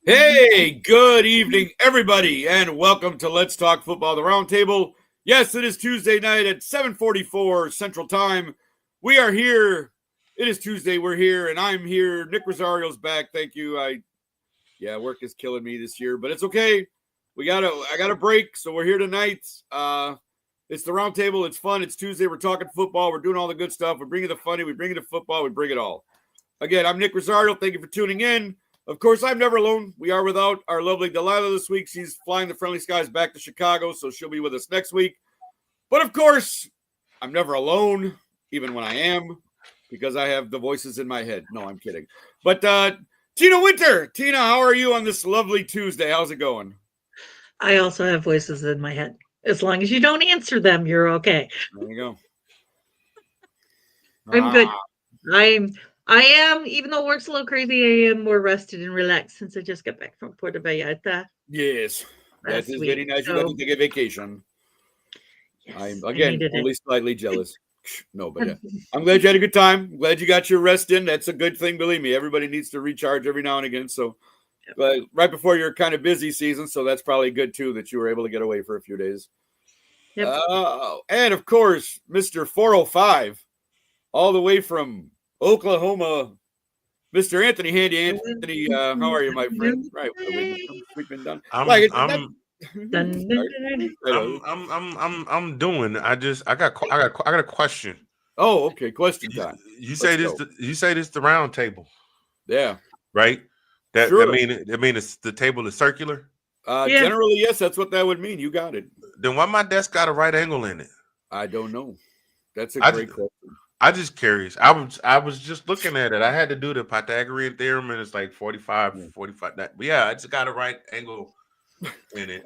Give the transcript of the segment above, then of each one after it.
Hey, good evening, everybody, and welcome to Let's Talk Football, the Roundtable. Yes, it is Tuesday night at 7:44 Central Time. We are here. It is Tuesday. We're here, and I'm here. Nick Rosario's back. Thank you. Work is killing me this year, but it's okay. I got a break, so we're here tonight. It's the Roundtable. It's fun. It's Tuesday. We're talking football. We're doing all the good stuff. We bring you the funny. We bring you the football. We bring it all. Again, I'm Nick Rosario. Thank you for tuning in. Of course, I'm never alone. We are without our lovely Delilah this week. She's flying the friendly skies back to Chicago, so she'll be with us next week. But of course, I'm never alone, even when I am, because I have the voices in my head. No, I'm kidding. But Tina Winter. Tina, how are you on this lovely Tuesday? How's it going? I also have voices in my head. As long as you don't answer them, you're okay. There you go. I'm good. I am, even though work's a little crazy, I am more rested and relaxed since I just got back from Puerto Vallarta. Yes, that is very nice. So, you got to take a vacation. Yes, I'm, again, only slightly jealous. No, but yeah. I'm glad you had a good time. I'm glad you got your rest in. That's a good thing, believe me. Everybody needs to recharge every now and again. So, but right before your kind of busy season, so that's probably good, too, that you were able to get away for a few days. Yep. And, of course, Mr. 405, all the way from Oklahoma, Mr. Anthony Handy. Anthony, how are you, my friend? Right, we've been done. I'm doing. I got a question. Oh, okay. Question time. You say this the round table. Yeah. Right. That sure. I mean it's the table is circular. Generally, yes, that's what that would mean. You got it. Then why my desk got a right angle in it? I don't know. That's a great question. I just curious. I was just looking at it. I had to do the Pythagorean theorem, and it's like 45. But yeah, it's got a right angle in it.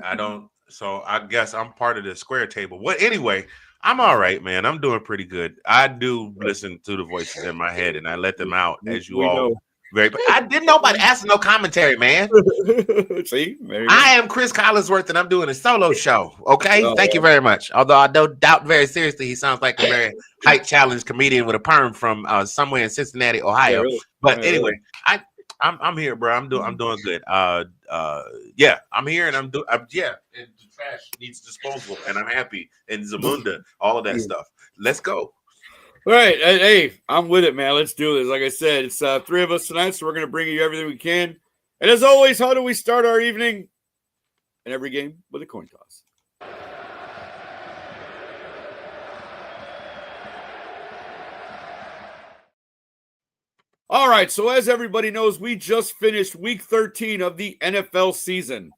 So I guess I'm part of the square table. Well, anyway, I'm all right, man. I'm doing pretty good. I do listen to the voices in my head, and I let them out, as you all know. But I didn't nobody ask no commentary, man. See, I am Chris Collinsworth, and I'm doing a solo show. Okay, thank you very much. Although I don't doubt very seriously, he sounds like a very height challenged comedian with a perm from somewhere in Cincinnati, Ohio. Yeah, really. But anyway, I'm here, bro. I'm doing good. Yeah, I'm here, and and the trash needs disposal, and I'm happy. And Zamunda, all of that stuff. Let's go. All right. Hey, I'm with it, man. Let's do this. Like I said, it's three of us tonight, so we're going to bring you everything we can. And as always, how do we start our evening? And every game with a coin toss. All right. So as everybody knows, we just finished week 13 of the NFL season.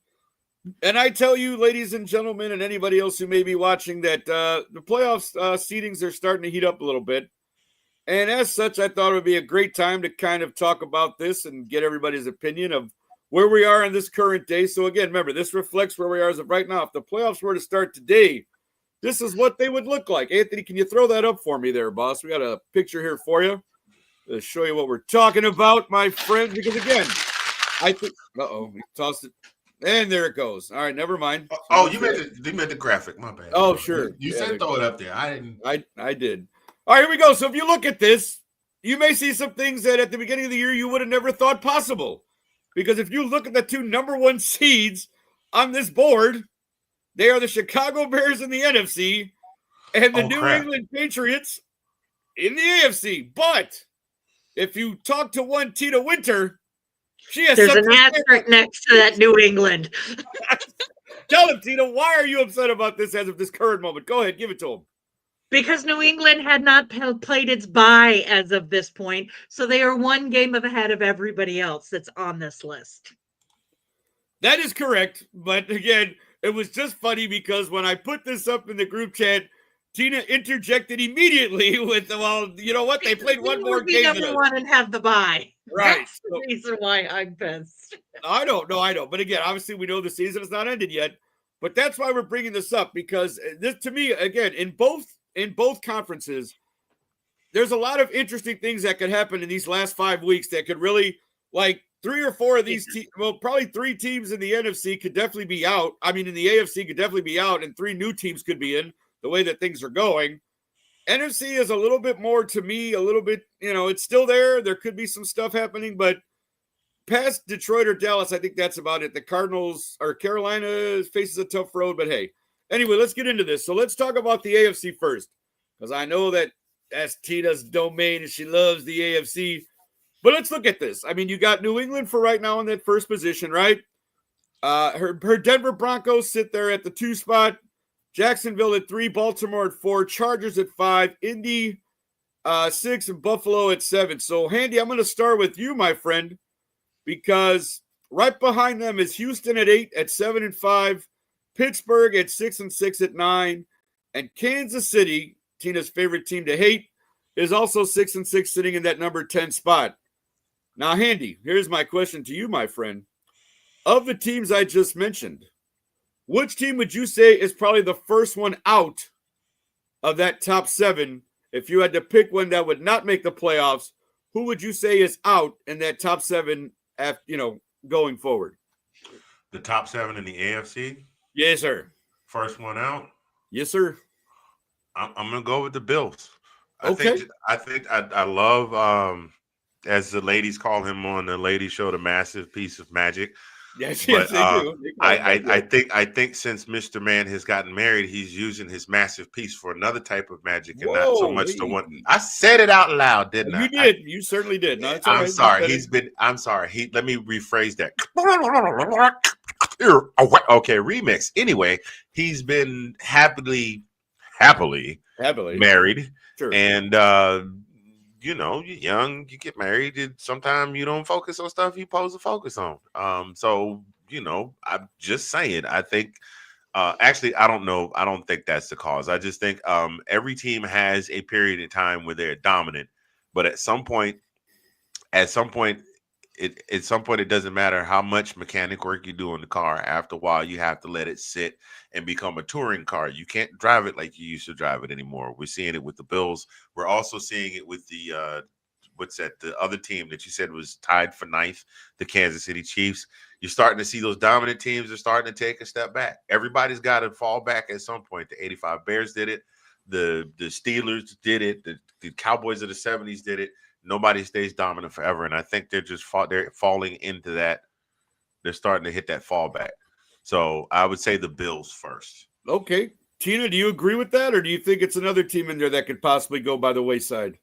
And I tell you, ladies and gentlemen, and anybody else who may be watching, that the playoffs seedings are starting to heat up a little bit. And as such, I thought it would be a great time to kind of talk about this and get everybody's opinion of where we are in this current day. So again, remember, this reflects where we are as of right now. If the playoffs were to start today, this is what they would look like. Anthony, can you throw that up for me there, boss? We got a picture here for you to show you what we're talking about, my friends. Because again, I think, he tossed it. And there it goes. All right, never mind. Oh, you meant the graphic. My bad. Oh, sure. You said throw it up there. I didn't. I did. All right, here we go. So if you look at this, you may see some things that at the beginning of the year you would have never thought possible. Because if you look at the two number one seeds on this board, they are the Chicago Bears in the NFC and the New England Patriots in the AFC. But if you talk to one Tina Winter, there's an asterisk next to that New England. Tell him, Tina, why are you upset about this as of this current moment? Go ahead, give it to him. Because New England had not played its bye as of this point, so they are one game ahead of everybody else that's on this list. That is correct, but again, it was just funny because when I put this up in the group chat, Tina interjected immediately with, well, you know what? They played one more game. Number one and have the bye. Right. That's the reason why I'm pissed. I know. But again, obviously we know the season is not ended yet. But that's why we're bringing this up, because this, to me, again, in both conferences, there's a lot of interesting things that could happen in these last 5 weeks that could really, like, 3 or 4 of these teams, well, probably 3 teams in the NFC could definitely be out. I mean, in the AFC could definitely be out, and 3 new teams could be in. The way that things are going. NFC is a little bit more, to me, a little bit, it's still there. There could be some stuff happening, but past Detroit or Dallas, I think that's about it. The Cardinals or Carolina faces a tough road, but hey. Anyway, let's get into this. So let's talk about the AFC first, because I know that's Tina's domain and she loves the AFC. But let's look at this. I mean, you got New England for right now in that first position, right? Her Denver Broncos sit there at the 2 spot. Jacksonville at 3, Baltimore at 4, Chargers at 5, Indy 6, and Buffalo at 7. So, Handy, I'm going to start with you, my friend, because right behind them is Houston at 8 at 7 and 5, Pittsburgh at 6 and 6 at 9, and Kansas City, Tina's favorite team to hate, is also 6 and 6, sitting in that number 10 spot. Now, Handy, here's my question to you, my friend. Of the teams I just mentioned, which team would you say is probably the first one out of that top 7? If you had to pick one that would not make the playoffs, who would you say is out in that top 7 after, going forward? The top 7 in the AFC? Yes, sir. First one out? Yes, sir. I'm going to go with the Bills. Okay. I think I love, as the ladies call him on the ladies show, the massive piece of magic. Yes, but, they do. I think since Mr. Man has gotten married, he's using his massive piece for another type of magic and not so much the one. I said it out loud, didn't I? You did. You certainly did. No, it's all I'm right. sorry. I'm sorry. Let me rephrase that. Okay, remix. Anyway, he's been happily married. Sure. And you're young, you get married, and sometimes you don't focus on stuff you're supposed to focus on. So, I'm just saying, I think, actually, I don't know. I don't think that's the cause. I just think every team has a period of time where they're dominant, but at some point, it doesn't matter how much mechanic work you do in the car. After a while, you have to let it sit and become a touring car. You can't drive it like you used to drive it anymore. We're seeing it with the Bills. We're also seeing it with the the other team that you said was tied for 9th, the Kansas City Chiefs. You're starting to see those dominant teams are starting to take a step back. Everybody's got to fall back at some point. The 85 Bears did it. The Steelers did it. The Cowboys of the 70s did it. Nobody stays dominant forever, and I think they're falling into that. They're starting to hit that fallback. So I would say the Bills first. Okay. Tina, do you agree with that, or do you think it's another team in there that could possibly go by the wayside?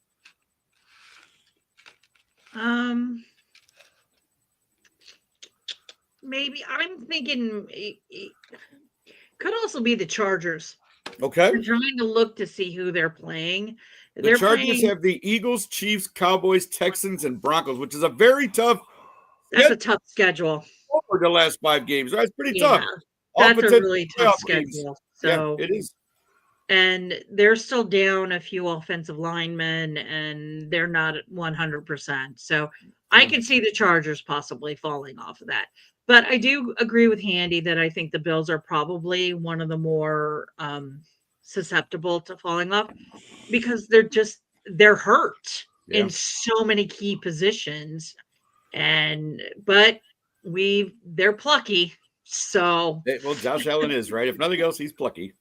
Maybe. I'm thinking it could also be the Chargers. Okay. I'm trying to look to see who they're playing. The Chargers have the Eagles, Chiefs, Cowboys, Texans, and Broncos, which is a very tough. That's a tough schedule. Over the last 5 games, right? It's pretty tough. That's a really tough schedule. Games. So yeah, it is. And they're still down a few offensive linemen, and they're not at 100%. So I can see the Chargers possibly falling off of that. But I do agree with Handy that I think the Bills are probably one of the more susceptible to falling off because they're hurt in so many key positions. But they're plucky. So well, Josh Allen is right. If nothing else, he's plucky.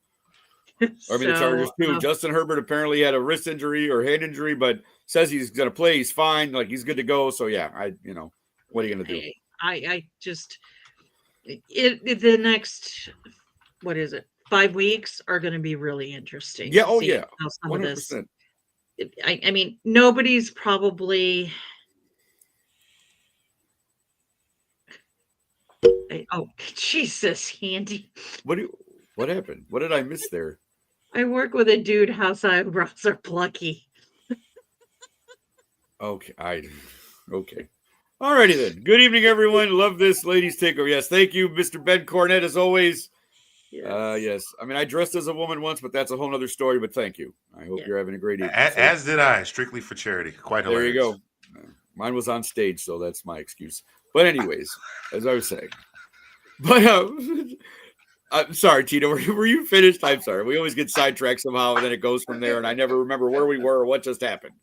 Or the Chargers too. Justin Herbert apparently had a wrist injury or hand injury, but says he's going to play. He's fine. Like he's good to go. So yeah, what are you going to do? I just the next 5 weeks are going to be really interesting. Yeah. Oh yeah. How some 100%. Of this. I mean, nobody's probably. Oh Jesus, Handy. What happened? What did I miss there? I work with a dude. House eyebrows are plucky. Okay. Okay. All righty then. Good evening, everyone. Love this ladies takeover. Yes, thank you, Mr. Ben Cornett, as always. Yes. I mean, I dressed as a woman once, but that's a whole other story. But thank you. I hope you're having a great evening. As did I, strictly for charity. Quite hilarious. There you go. Mine was on stage, so that's my excuse. But anyways, as I was saying. But I'm sorry, Tito. Were you finished? I'm sorry. We always get sidetracked somehow, and then it goes from there, and I never remember where we were or what just happened.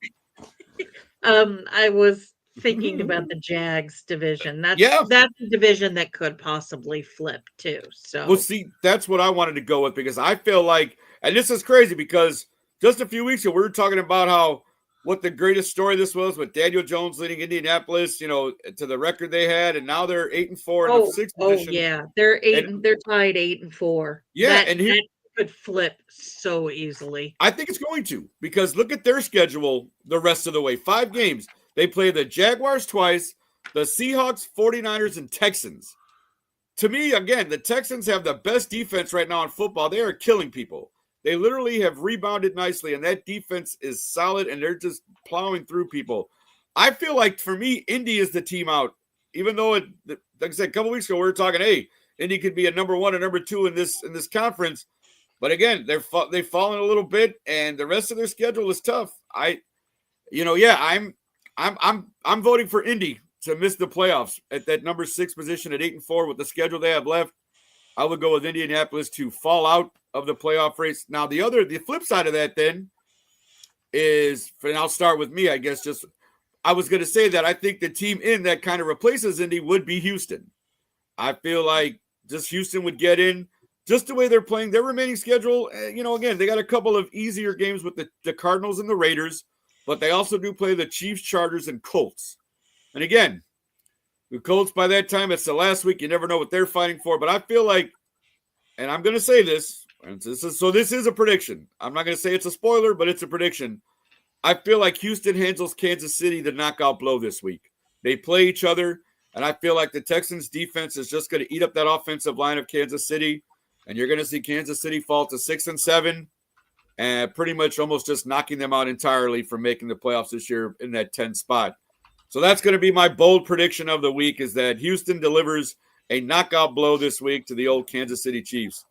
I was thinking about the Jags division. That's a division that could possibly flip too. So well, see, that's what I wanted to go with because I feel like, and this is crazy because just a few weeks ago we were talking about how what the greatest story this was with Daniel Jones leading Indianapolis, to the record they had, and now they're 8-4 in the sixth position. Yeah, they're tied 8-4. Yeah, that could flip so easily. I think it's going to, because look at their schedule the rest of the way. 5 games. They play the Jaguars twice, the Seahawks, 49ers, and Texans. To me, again, the Texans have the best defense right now in football. They are killing people. They literally have rebounded nicely, and that defense is solid, and they're just plowing through people. I feel like, for me, Indy is the team out. Even though, like I said, a couple weeks ago, we were talking, hey, Indy could be a number 1 or number 2 in this conference. But again, they've fallen a little bit, and the rest of their schedule is tough. I'm voting for Indy to miss the playoffs at that number 6 position at 8-4 with the schedule they have left. I would go with Indianapolis to fall out of the playoff race. Now, the flip side of that then is, and I'll start with me, I guess, I was going to say that I think the team in that kind of replaces Indy would be Houston. I feel like just Houston would get in just the way they're playing their remaining schedule. Again, they got a couple of easier games with the Cardinals and the Raiders, but they also do play the Chiefs, Chargers, and Colts. And again, the Colts, by that time, it's the last week. You never know what they're fighting for. But I feel like, and I'm going to say this, this is a prediction. I'm not going to say it's a spoiler, but it's a prediction. I feel like Houston handles Kansas City the knockout blow this week. They play each other, and I feel like the Texans' defense is just going to eat up that offensive line of Kansas City, and you're going to see Kansas City fall to 6-7, and pretty much almost just knocking them out entirely from making the playoffs this year in that 10 spot. So that's going to be my bold prediction of the week, is that Houston delivers a knockout blow this week to the old Kansas City Chiefs.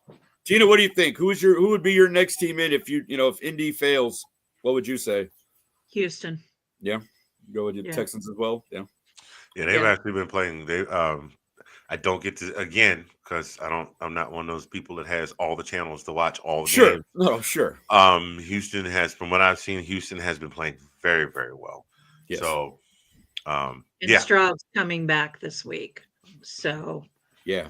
Tina, what do you think? Who would be your next team in if if Indy fails? What would you say? Houston. Yeah, go with the Texans as well. Yeah, they've actually been playing. I don't get to, again, because I'm not one of those people that has all the channels to watch all the games. No, sure. Houston has, from what I've seen, been playing very, very well. Yes. So, Stroud's coming back this week. So yeah,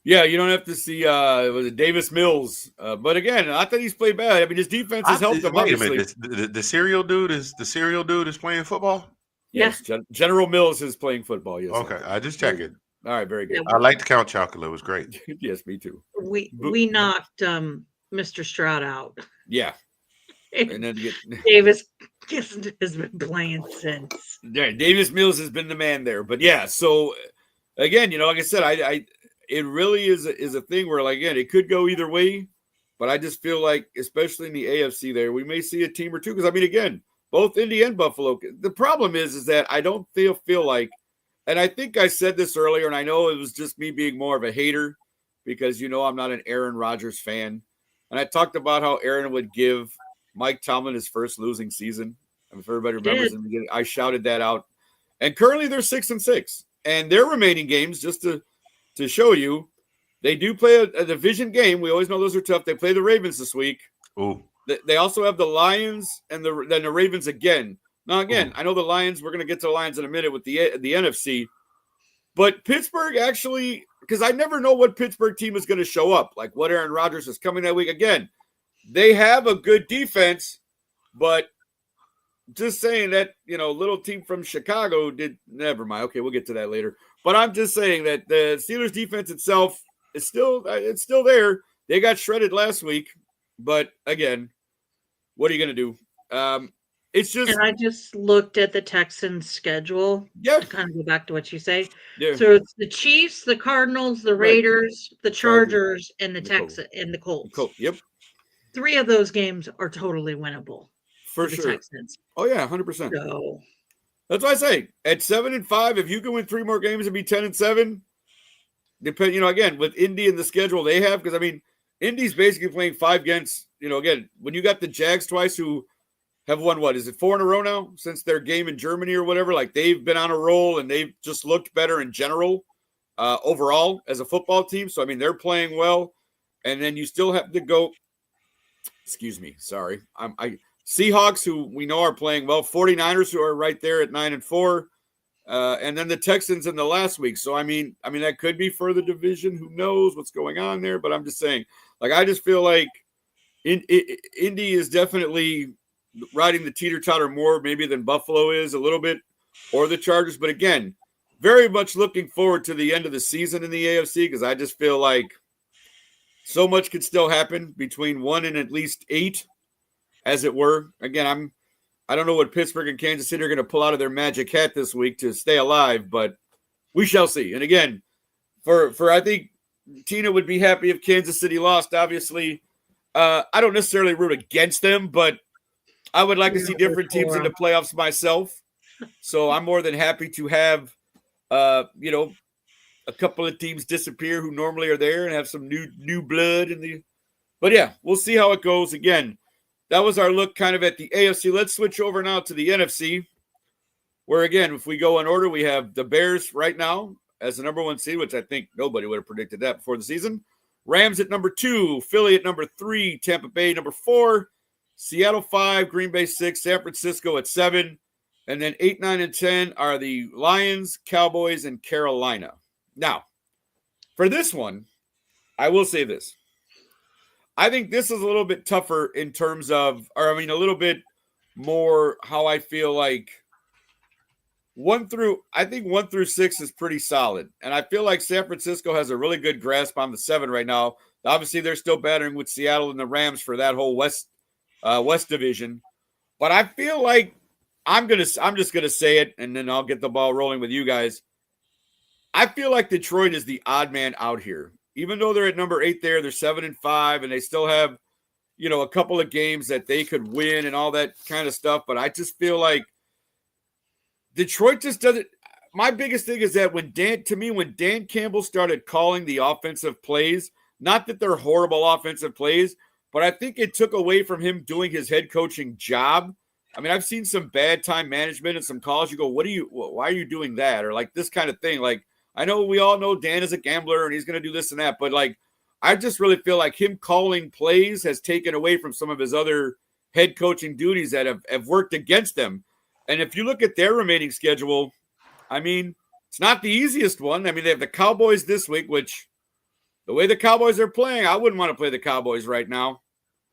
you don't have to see was it Davis Mills, but again, I thought he's played bad. I mean, his defense has helped him. Wait a minute, the cereal dude is playing football. Yes, General Mills is playing football. Yes. Okay, I just check it. All right, very good. I like the Count Chocula. It was great. Yes, me too. We knocked Mr. Stroud out. Yeah. And then Davis has been playing since. Yeah, Davis Mills has been the man there. But yeah, so again, like I said, it really is a thing where, like, again, it could go either way. But I just feel like, especially in the AFC there, we may see a team or two. Because, I mean, again, both Indy and Buffalo. The problem is that I don't feel like, and I think I said this earlier, and I know it was just me being more of a hater because, I'm not an Aaron Rodgers fan. And I talked about how Aaron would give Mike Tomlin his first losing season. If everybody remembers, I shouted that out. And currently they're 6-6. And their remaining games, just to show you, they do play a division game. We always know those are tough. They play the Ravens this week. Ooh. They also have the Lions and then the Ravens again. Now, again, I know the Lions, we're going to get to the Lions in a minute with the NFC. But Pittsburgh actually, because I never know what Pittsburgh team is going to show up, like what Aaron Rodgers is coming that week. Again, they have a good defense, but just saying that, little team from Chicago never mind. Okay, we'll get to that later. But I'm just saying that the Steelers defense itself is still there. They got shredded last week, but again, what are you going to do? It's just. And I just looked at the Texans' schedule. Yeah. To kind of go back to what you say. Yeah. So it's the Chiefs, the Cardinals, the Raiders, the Chargers, and the Texans and the Colts. Yep. 3 of those games are totally winnable for the sure. Texans. Oh yeah, 100%. So that's why I say at 7-5, if you can win 3 more games and be 10-7, again with Indy and the schedule they have, because I mean Indy's basically playing 5 against. Again, when you got the Jags twice, who have won, what is it, 4 in a row now since their game in Germany or whatever? Like, they've been on a roll and they've just looked better in general, overall as a football team. So, I mean, they're playing well. And then you still have to go, Seahawks, who we know are playing well, 49ers, who are right there at 9-4, and then the Texans in the last week. So, I mean, that could be for the division. Who knows what's going on there? But I'm just saying, like, I just feel like Indy is definitely riding the teeter-totter more maybe than Buffalo is a little bit, or the Chargers. But again, very much looking forward to the end of the season in the AFC because I just feel like so much could still happen between 1 and at least 8, as it were. Again, I don't know what Pittsburgh and Kansas City are going to pull out of their magic hat this week to stay alive, but we shall see. And again, for I think Tina would be happy if Kansas City lost. Obviously, I don't necessarily root against them, but I would like to see different teams in the playoffs myself. So I'm more than happy to have, a couple of teams disappear who normally are there and have some new blood in the. But yeah, we'll see how it goes. Again, that was our look kind of at the AFC. Let's switch over now to the NFC, where again, if we go in order, we have the Bears right now as the number 1 seed, which I think nobody would have predicted that before the season. Rams at number 2, Philly at number 3, Tampa Bay number 4, Seattle 5, Green Bay 6, San Francisco at 7, and then 8, 9, and 10 are the Lions, Cowboys, and Carolina. Now, for this one, I will say this. I think this is a little bit tougher in terms of, a little bit more how I feel like 1 through 6 is pretty solid. And I feel like San Francisco has a really good grasp on the 7 right now. Obviously, they're still battering with Seattle and the Rams for that whole West division. But I feel like I'm just gonna say it, and then I'll get the ball rolling with you guys. I feel like Detroit is the odd man out here. Even though they're at number 8 there, they're 7-5, and they still have, a couple of games that they could win and all that kind of stuff. But I just feel like Detroit just doesn't. My biggest thing is that when Dan Campbell started calling the offensive plays, not that they're horrible offensive plays, but I think it took away from him doing his head coaching job. I mean, I've seen some bad time management and some calls. You go, why are you doing that? Or like this kind of thing. Like, I know we all know Dan is a gambler and he's going to do this and that, but like, I just really feel like him calling plays has taken away from some of his other head coaching duties that have worked against them. And if you look at their remaining schedule, I mean, it's not the easiest one. I mean, they have the Cowboys this week, which the way the Cowboys are playing, I wouldn't want to play the Cowboys right now.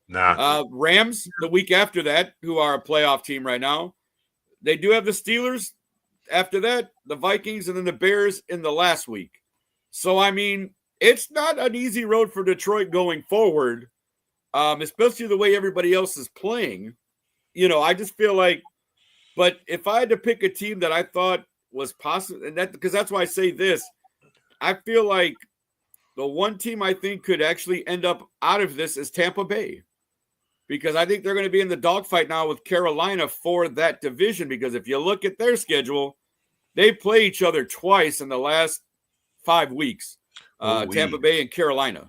Nah. Rams the week after that, who are a playoff team right now. They do have the Steelers after that, the Vikings, and then the Bears in the last week. So, I mean, it's not an easy road for Detroit going forward, especially the way everybody else is playing. I just feel like, but if I had to pick a team that I thought was possible, and because that's why I say this, I feel like the one team I think could actually end up out of this is Tampa Bay. Because I think they're going to be in the dogfight now with Carolina for that division. Because if you look at their schedule, they play each other twice in the last 5 weeks. Tampa Bay and Carolina.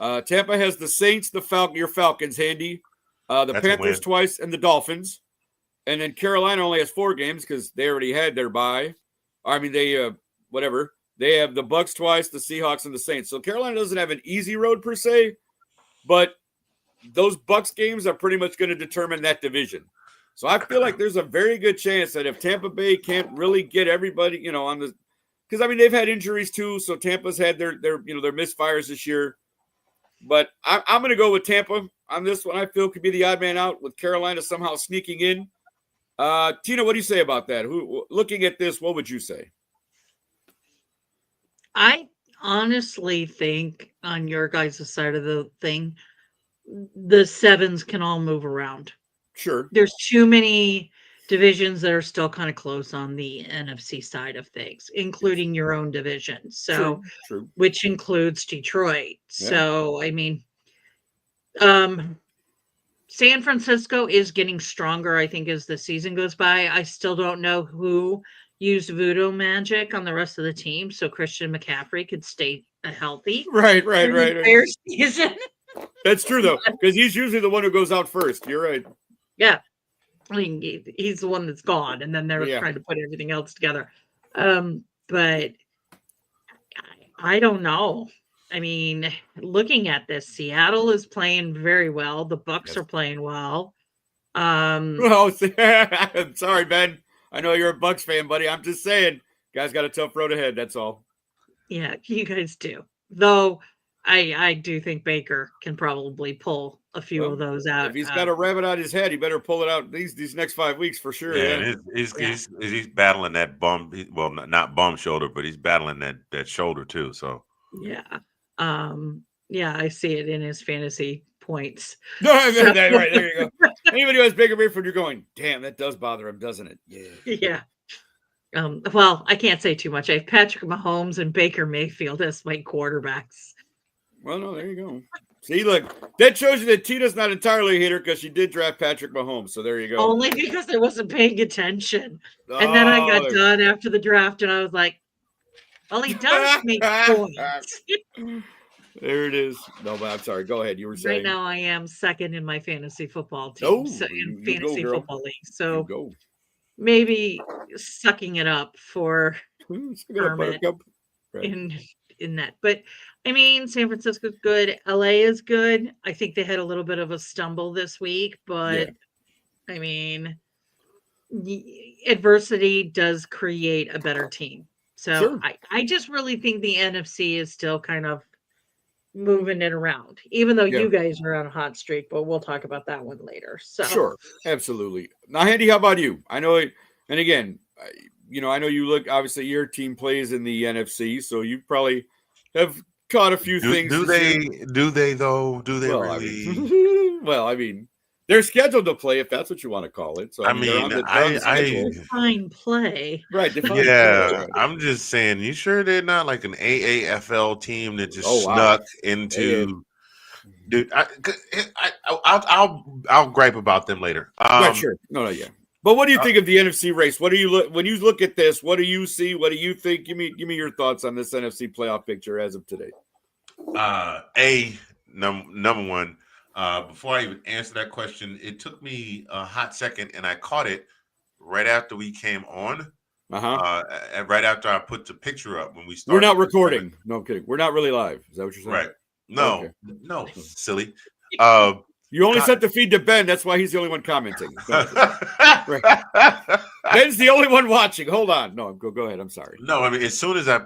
Tampa has the Saints, your Falcons handy. The Panthers twice, and the Dolphins. And then Carolina only has 4 games because they already had their bye. They have the Bucs twice, the Seahawks, and the Saints. So Carolina doesn't have an easy road per se, but those Bucs games are pretty much going to determine that division. So I feel like there's a very good chance that if Tampa Bay can't really get everybody, on the, because they've had injuries too. So Tampa's had their misfires this year. But I'm going to go with Tampa on this one. I feel could be the odd man out with Carolina somehow sneaking in. Tina, what do you say about that? Looking at this, what would you say? I honestly think on your guys' side of the thing, the 7s can all move around. Sure. There's too many divisions that are still kind of close on the NFC side of things, including your own division. So, True. Which includes Detroit. Yeah. So, San Francisco is getting stronger, I think, as the season goes by. I still don't know who used voodoo magic on the rest of the team, so Christian McCaffrey could stay healthy. Right. Season. That's true, though, because he's usually the one who goes out first. You're right. Yeah. He's the one that's gone, and then they're trying to put everything else together. But I don't know. Looking at this, Seattle is playing very well. The Bucs are playing well. Well, sorry, Ben. I know you're a Bucs fan, buddy. I'm just saying, guys got a tough road ahead. That's all. Yeah, you guys do. Though I do think Baker can probably pull a few of those out. If he's got a rabbit on his head, he better pull it out these next 5 weeks for sure. Yeah, he's battling that bum. Well, not bum shoulder, but he's battling that shoulder too. So yeah, I see it in his fantasy points. No, right there you go. Anybody who has Baker Mayfield, you're going, damn, that does bother him, doesn't it? Yeah. Well, I can't say too much. I have Patrick Mahomes and Baker Mayfield as my quarterbacks. Well, no, there you go. See, look, that shows you that Tina's not entirely a hater because she did draft Patrick Mahomes. So there you go. Only because I wasn't paying attention. And then I got done after the draft and I was like, well, he does make points. There it is. No, but I'm sorry. Go ahead. You were saying. Right now I am second in my fantasy football team. In fantasy football league. So maybe sucking it up for Kermit in that. But I mean, San Francisco's good. LA is good. I think they had a little bit of a stumble this week, but I mean, adversity does create a better team. So I just really think the NFC is still kind of moving it around, even though you guys are on a hot streak, but we'll talk about that one later. So sure, absolutely. Now, Handy, how about you? I know, and again, I know you look, obviously your team plays in the NFC, so you probably have caught a few things. Do they though? Do they really? Well, I mean, they're scheduled to play if that's what you want to call it. So I mean, fine play, right? I'm just saying. You sure they're not like an AAFL team that just snuck into? Dude, I'll gripe about them later. Right, sure. No, yeah. But what do you think of the NFC race? What do you look when you look at this? What do you see? What do you think? Give me your thoughts on this NFC playoff picture as of today. Number one. Before I even answer that question, it took me a hot second, and I caught it right after we came on. And right after I put the picture up when we started. We're not recording. No, I'm kidding. We're not really live. Is that what you're saying? Right. No, no, silly. You only sent the feed to Ben. That's why he's the only one commenting. Right. Ben's the only one watching. Hold on. No, go ahead. I'm sorry. No, I mean as soon as I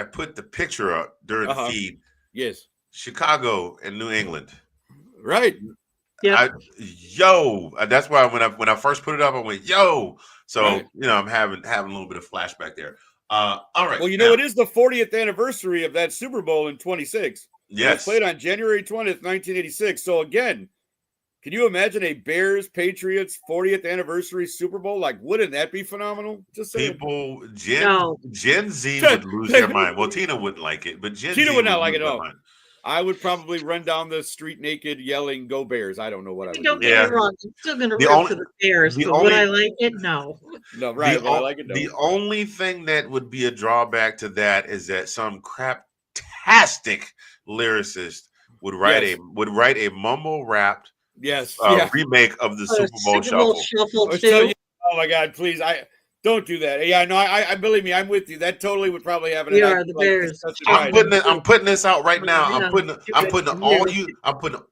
put the picture up during the feed. Yes. Chicago and New England. Right. Yeah. That's why when I first put it up, I went, yo. So I'm having a little bit of flashback there. All right. Well, it is the 40th anniversary of that Super Bowl in 26. Yes. It played on January 20th, 1986. So again, can you imagine a Bears Patriots 40th anniversary Super Bowl? Like, wouldn't that be phenomenal? Just saying. Gen Z would lose their mind. Well, Tina wouldn't like it, but Tina would not like it at all. I would probably run down the street naked yelling, "Go Bears." I don't know what I would do. Don't get me wrong. I'm still going to root for the Bears, but would I like it? No. No, right. I like it. No. The only thing that would be a drawback to that is that some craptastic lyricist would write a mumble rapped remake of the Super Bowl Shuffle. Too. Oh my God! Please, don't do that. Yeah, no, I believe me. I'm with you. That totally would probably happen. We are the Bears. I'm putting this out right now. I'm putting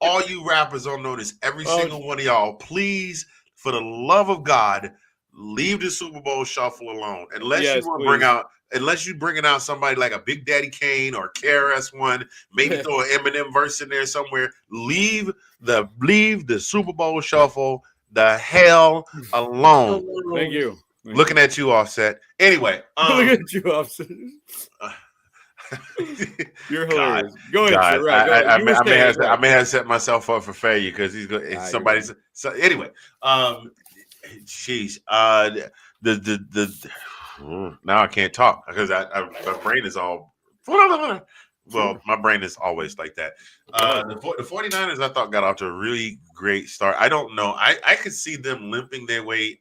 all you rappers on notice. Every single one of y'all, please, for the love of God, leave the Super Bowl Shuffle alone. Unless you bringing out somebody like a Big Daddy Kane or KRS-One, maybe throw an Eminem verse in there somewhere. Leave the Super Bowl Shuffle the hell alone. Thank you. Looking at you, Offset. Anyway, looking at you, Offset. You're hilarious. Go ahead, sir. Right, I may have set myself up for failure because he's going. Somebody's. So anyway, jeez. Now I can't talk because my brain is all. Well, my brain is always like that. The 49ers, I thought, got off to a really great start. I don't know. I could see them limping their way.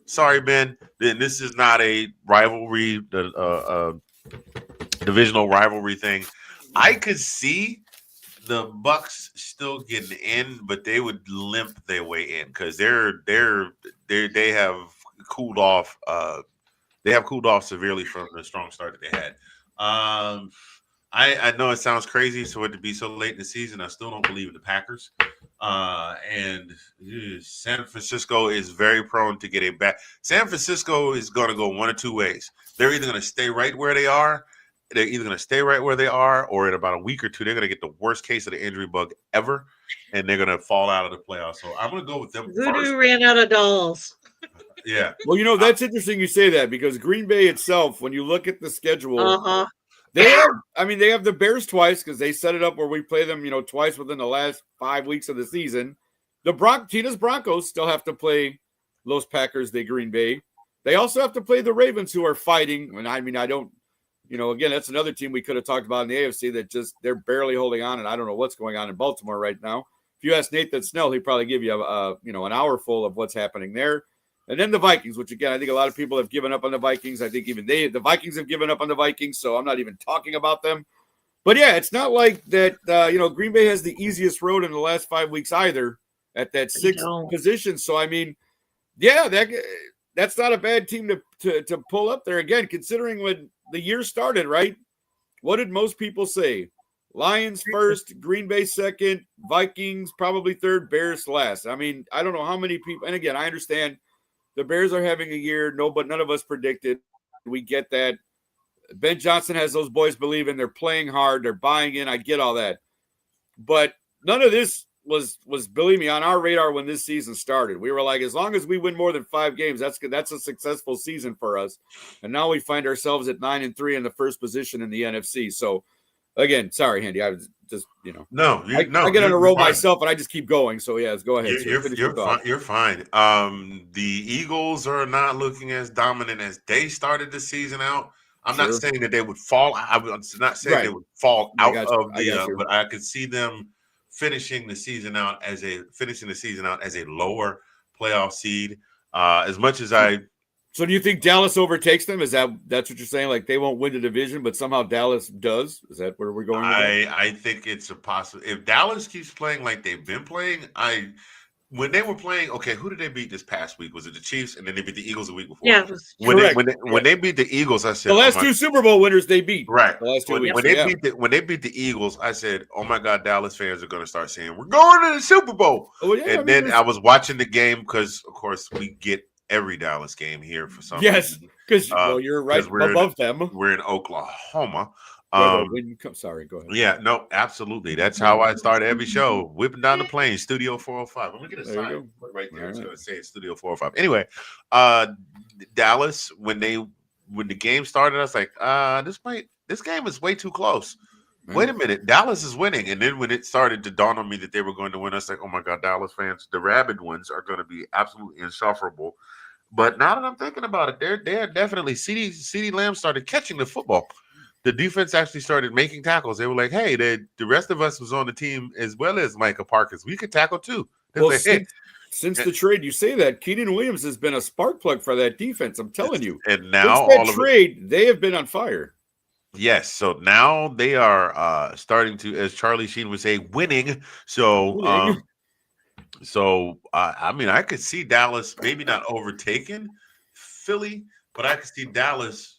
Sorry, Ben. This is not a rivalry, divisional rivalry thing. I could see the Bucks still getting in, but they would limp their way in because they have cooled off. They have cooled off severely from the strong start that they had. I know it sounds crazy for it to be so late in the season. I still don't believe in the Packers. And San Francisco is very prone to get a back. San Francisco is going to go one of two ways. They're either going to stay right where they are they're either going to stay right where they are, or in about a week or two, they're going to get the worst case of the injury bug ever, and they're going to fall out of the playoffs. So I'm going to go with them Voodoo first. ran out of dolls. Yeah. Well, that's interesting you say that, because Green Bay itself, when you look at the schedule, they have the Bears twice, because they set it up where we play them, twice within the last 5 weeks of the season. Tina's Broncos still have to play Los Packers, Green Bay. They also have to play the Ravens, who are fighting. And I don't, again, that's another team we could have talked about in the AFC that they're barely holding on, and I don't know what's going on in Baltimore right now. If you ask Nathan Snell, he'd probably give you an hour full of what's happening there. And then the Vikings, which, again, I think a lot of people have given up on the Vikings. I think even the Vikings have given up on the Vikings, so I'm not even talking about them. But, yeah, it's not like that, Green Bay has the easiest road in the last 5 weeks either at that sixth position. So, that's not a bad team to pull up there. Again, considering when the year started, right? What did most people say? Lions first, Green Bay second, Vikings probably third, Bears last. I don't know how many people – and, again, I understand – the Bears are having a year but none of us predicted. We get that. Ben Johnson has those boys believing. They're playing hard. They're buying in. I get all that. But none of this was believe me, on our radar when this season started. We were like, as long as we win more than 5 games, that's good. That's a successful season for us. And now we find ourselves at 9-3 in the first position in the NFC. So, again, sorry, Handy. I was just, I get on a roll myself, and I just keep going. So, yeah, let's go ahead. You're fine. The Eagles are not looking as dominant as they started the season out. I'm not saying that they would fall. I'm not saying they would fall out of the. But I could see them finishing the season out as a lower playoff seed. As much as I. So do you think Dallas overtakes them? That's what you're saying? Like they won't win the division, but somehow Dallas does? Is that where we're going? I think it's a possibility. If Dallas keeps playing like they've been playing, when they were playing, okay, who did they beat this past week? Was it the Chiefs? And then they beat the Eagles the week before. Yeah, it was when they beat the Eagles, I said the last 2 Super Bowl winners they beat. Right. The last 2 weeks. When they beat the Eagles, I said, "Oh my God, Dallas fans are going to start saying we're going to the Super Bowl." Then I was watching the game because, of course, we get every Dallas game here for some reason. Yes, because you're right above them. We're in Oklahoma. Sorry, go ahead. Yeah, no, absolutely. That's how I start every show. Whipping down the plane, Studio 405. Let me get a sign right there. It's going to say Studio 405. Anyway, Dallas, when the game started, I was like, this game is way too close. Wait a minute, Dallas is winning. And then when it started to dawn on me that they were going to win, I was like, oh my God, Dallas fans, the rabid ones are going to be absolutely insufferable. But now that I'm thinking about it, they're definitely CeeDee Lamb started catching the football. The defense actually started making tackles. They were like, hey, the rest of us was on the team as well as Micah Parsons. We could tackle too. Well, like, since the trade, you say that Keenan Williams has been a spark plug for that defense. I'm telling you. And now since that trade, they have been on fire. Yes, so now they are starting to, as Charlie Sheen would say, winning. So, I could see Dallas maybe not overtaking Philly, but I could see Dallas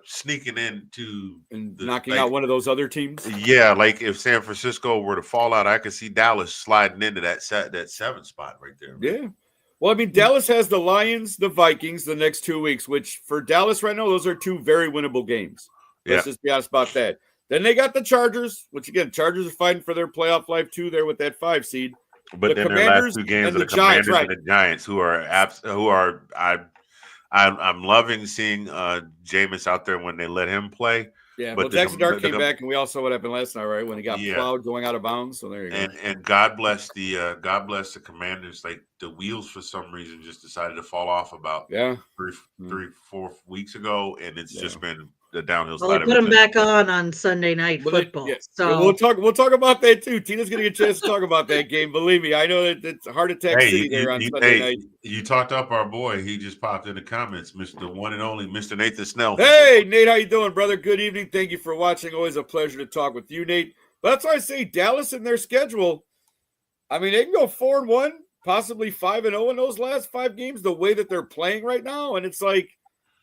sneaking into and knocking out one of those other teams. Yeah, like if San Francisco were to fall out, I could see Dallas sliding into that 7th spot right there. Yeah. Well, Dallas has the Lions, the Vikings the next 2 weeks, which for Dallas right now, those are 2 very winnable games. Let's just be honest about that. Then they got the Chargers, which again, Chargers are fighing for their playoff life too there with that 5 seed. But then their last 2 games are the Commanders and the Giants, who are I'm loving seeing Jameis out there when they let him play. Yeah, but Jackson Dart came back, and we all saw what happened last night, right? When he got plowed going out of bounds. So there you go. And God bless the Commanders. Like the wheels for some reason just decided to fall off about 3-4 weeks ago, and it's just been the downhill slide. Well, they put them back on Sunday Night Football. So we'll talk about that too. Tina's gonna get a chance to talk about that game. Believe me, I know that it's a heart attack city there on Sunday night. You talked up our boy. He just popped in the comments, Mr. One and Only, Mr. Nathan Snell. Hey, Nate, how you doing, brother? Good evening. Thank you for watching. Always a pleasure to talk with you, Nate. But that's why I say Dallas in their schedule. They can go 4-1, possibly 5-0 in those last 5 games. The way that they're playing right now, and it's like.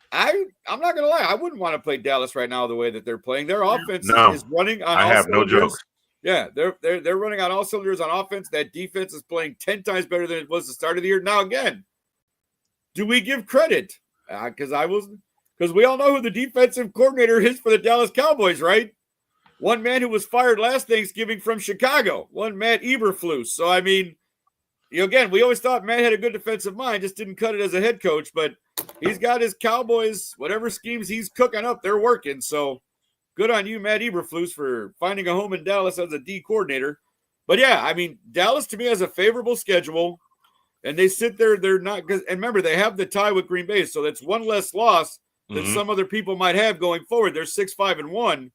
I'm not gonna lie. I wouldn't want to play Dallas right now the way that they're playing. Their offense is running on. I have no jokes. Yeah, they're running on all cylinders on offense. That defense is playing 10 times better than it was the start of the year. Now again, do we give credit? Because Because we all know who the defensive coordinator is for the Dallas Cowboys, right? One man who was fired last Thanksgiving from Chicago, one Matt Eberflus. So, I mean, again, we always thought Matt had a good defensive mind, just didn't cut it as a head coach. But he's got his Cowboys, whatever schemes he's cooking up, they're working. So good on you, Matt Eberflus, for finding a home in Dallas as a D coordinator. But yeah, I mean, Dallas to me has a favorable schedule, and they sit there. They're not, and remember, they have the tie with Green Bay, so that's one less loss than some other people might have going forward. They're 6-5-1.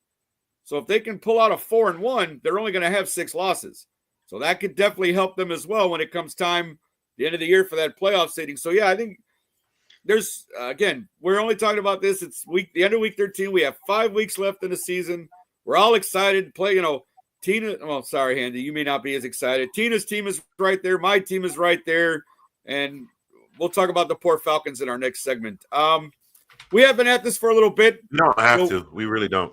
So if they can pull out a 4-1, they're only going to have 6 losses. So that could definitely help them as well when it comes time, the end of the year, for that playoff seeding. So yeah, I think there's, again, we're only talking about this. It's the end of week 13. We have 5 weeks left in the season. We're all excited to play, Tina, well, sorry, Handy, you may not be as excited. Tina's team is right there. My team is right there. And we'll talk about the poor Falcons in our next segment. We have been at this for a little bit. You don't have to. We really don't.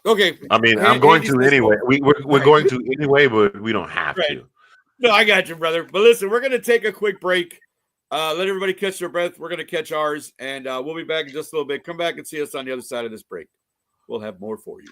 Okay. I mean, I'm going to anyway. We're going to anyway, but we don't have to. No, I got you, brother. But listen, we're going to take a quick break. Let everybody catch their breath. We're going to catch ours, and we'll be back in just a little bit. Come back and see us on the other side of this break. We'll have more for you.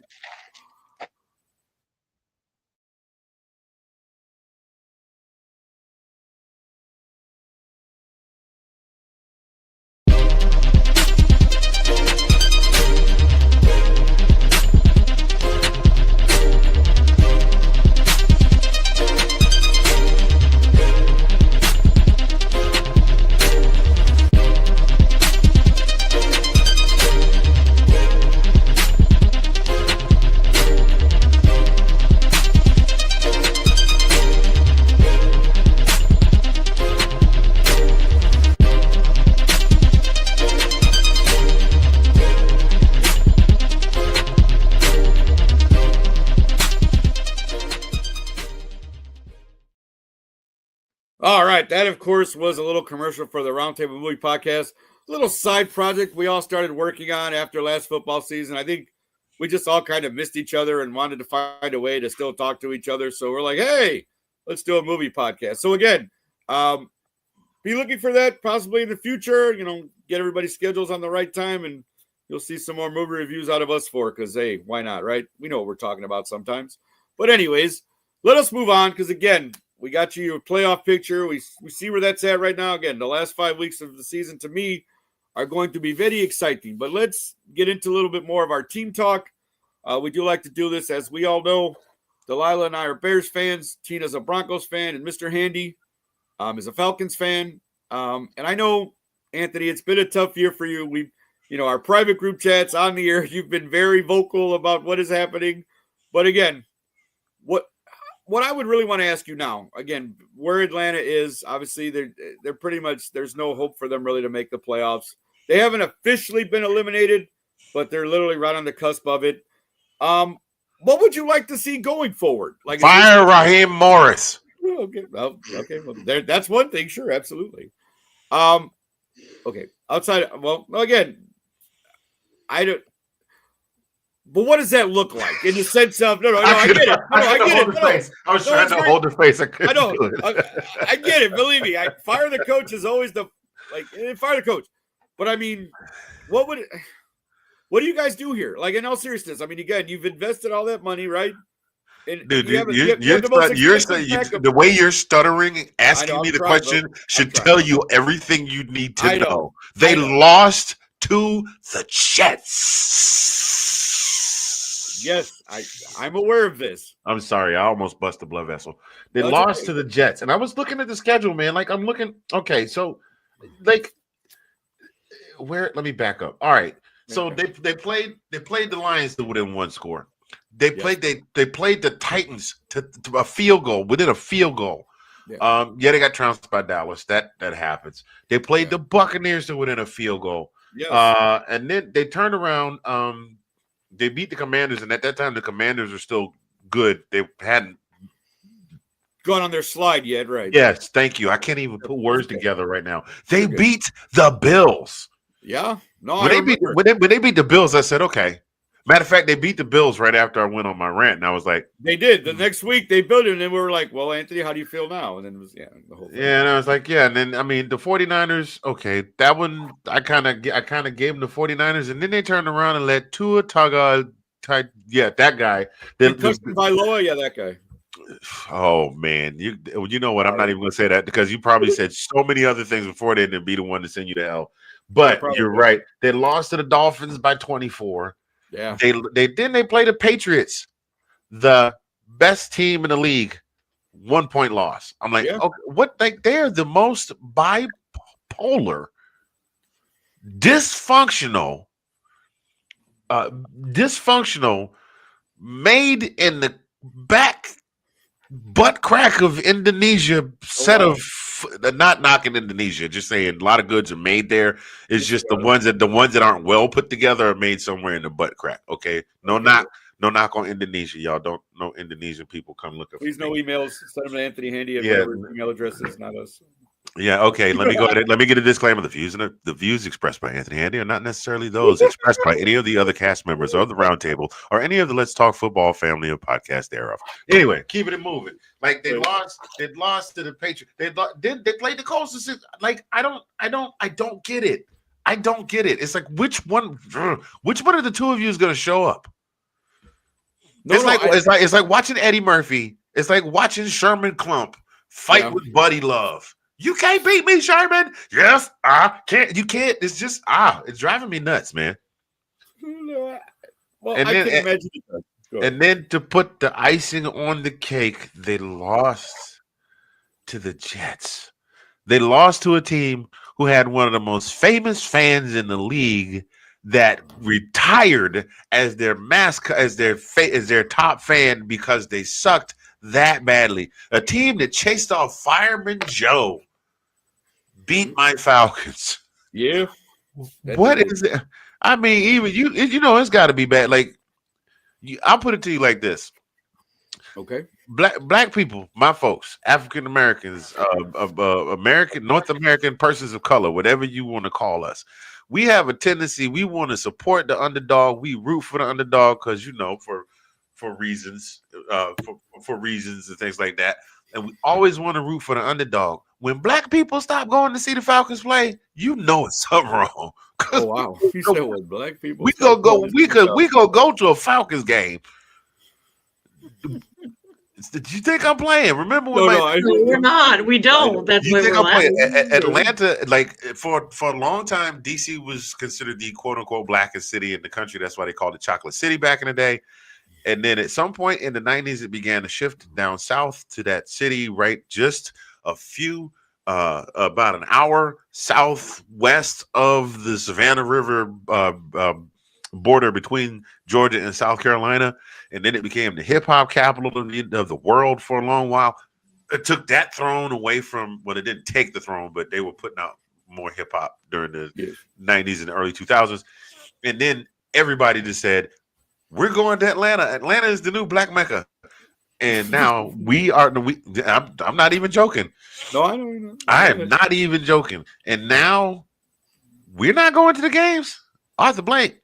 All right. That, of course, was a little commercial for the Roundtable Movie Podcast. A little side project we all started working on after last football season. I think we just all kind of missed each other and wanted to find a way to still talk to each other. So we're like, hey, let's do a movie podcast. So, again, be looking for that possibly in the future. Get everybody's schedules on the right time, and you'll see some more movie reviews out of us because, hey, why not, right? We know what we're talking about sometimes. But anyways, let us move on because, again, we got you a playoff picture. We see where that's at right now. Again, the last 5 weeks of the season, to me, are going to be very exciting. But let's get into a little bit more of our team talk. We do like to do this. As we all know, Delilah and I are Bears fans. Tina's a Broncos fan. And Mr. Handy is a Falcons fan. And I know, Anthony, it's been a tough year for you. Our private group chats on the air, you've been very vocal about what is happening. But again, what I would really want to ask you now, again, where Atlanta is, obviously they're pretty much, there's no hope for them really to make the playoffs. They haven't officially been eliminated, but they're literally right on the cusp of it. What would you like to see going forward? Like fire Raheem Morris. Okay, well, that's one thing, sure, absolutely. Okay, outside, again, I don't. But what does that look like in the sense of I get it. I get it. I was trying to hold the face. I know. I get it. Believe me. Fire the coach is always fire the coach. But I mean, what do you guys do here? Like, in all seriousness, I mean, again, you've invested all that money, right? And dude, the way you're stuttering, asking me the question should tell you everything you need to know. They lost to the Jets. Yes, I'm aware of this. I'm sorry. I almost bust a blood vessel. They lost to the Jets. And I was looking at the schedule, man. Like, I'm looking. Okay, so, like, let me back up. All right. So they played the Lions to within one score. They played the Titans to a field goal, within a field goal. Yeah, they got trounced by Dallas. That happens. They played the Buccaneers to within a field goal. Yes. And then they turned around. They beat the Commanders, and at that time, the Commanders are still good. They hadn't gone on their slide yet, right? Yes, thank you. I can't even put words together right now. They beat the Bills. Yeah. No, when they beat the Bills, I said, okay, Matter of fact, they beat the Bills right after I went on my rant, and I was like, they did. The next week they built it, and then we were like, well, Anthony, how do you feel now? And then it was the whole thing. Yeah, and I was like, yeah, and then I mean the 49ers, okay, that one I kind of gave them the 49ers, and then they turned around and let Tua Tagovailoa, that guy. Touched by Loa, that guy. Oh man, you know what? I'm not even going to say that because you probably said so many other things before then to be the one to send you to hell. But you're right. They lost to the Dolphins by 24. Yeah. They played the Patriots, the best team in the league. 1 point loss. I'm like, okay, what? Like they're the most bipolar, dysfunctional, made in the butt crack of Indonesia set of not knocking Indonesia, just saying a lot of goods are made there. It's just the ones that aren't well put together are made somewhere in the butt crack. Okay, no knock on Indonesia, y'all. Don't know Indonesian people come looking. Please no emails. Send them to Anthony Handy at whatever email address is, not us. Yeah, okay. Let me go ahead. Let me get a disclaimer. The views expressed by Anthony Handy are not necessarily those expressed by any of the other cast members of the Roundtable or any of the Let's Talk Football family of podcasts thereof. Anyway, keep it moving. Like they lost to the Patriots. They played the Colts. Like I don't get it. I don't get it. It's like which one of the two of you is going to show up? It's like watching Eddie Murphy. It's like watching Sherman Klump fight with Buddy Love. You can't beat me, Sherman. Yes, I can't. You can't. It's just it's driving me nuts, man. Well, I can imagine. And then to put the icing on the cake, they lost to the Jets. They lost to a team who had one of the most famous fans in the league that retired as their mascot, as their top fan because they sucked that badly. A team that chased off Fireman Joe beat my Falcons. Yeah. What is it? I mean, even you know, it's got to be bad. Like, I'll put it to you like this. Okay. Black people, my folks, African Americans, North American persons of color, whatever you want to call us. We have a tendency, we want to support the underdog. We root for the underdog because, you know, for reasons, for reasons and things like that. And we always want to root for the underdog. When black people stop going to see the Falcons play, you know it's something wrong. Oh wow! You said what black people? We go go to a Falcons game. Did you think I'm playing? Remember when we're not. We don't. That's you what think we're I'm playing. Atlanta, like for a long time, DC was considered the quote unquote blackest city in the country. That's why they called it Chocolate City back in the day. And then at some point in the 90s, it began to shift down south to that city, right? Just a few, about an hour southwest of the Savannah River border between Georgia and South Carolina. And then it became the hip hop capital of the world for a long while. It took that throne away from, well, it didn't take the throne, but they were putting out more hip hop during the 90s and the early 2000s. And then everybody just said, we're going to Atlanta. Atlanta is the new Black Mecca. And now I'm not even joking. No, I know. I am not even joking. And now we're not going to the games. Arthur Blank.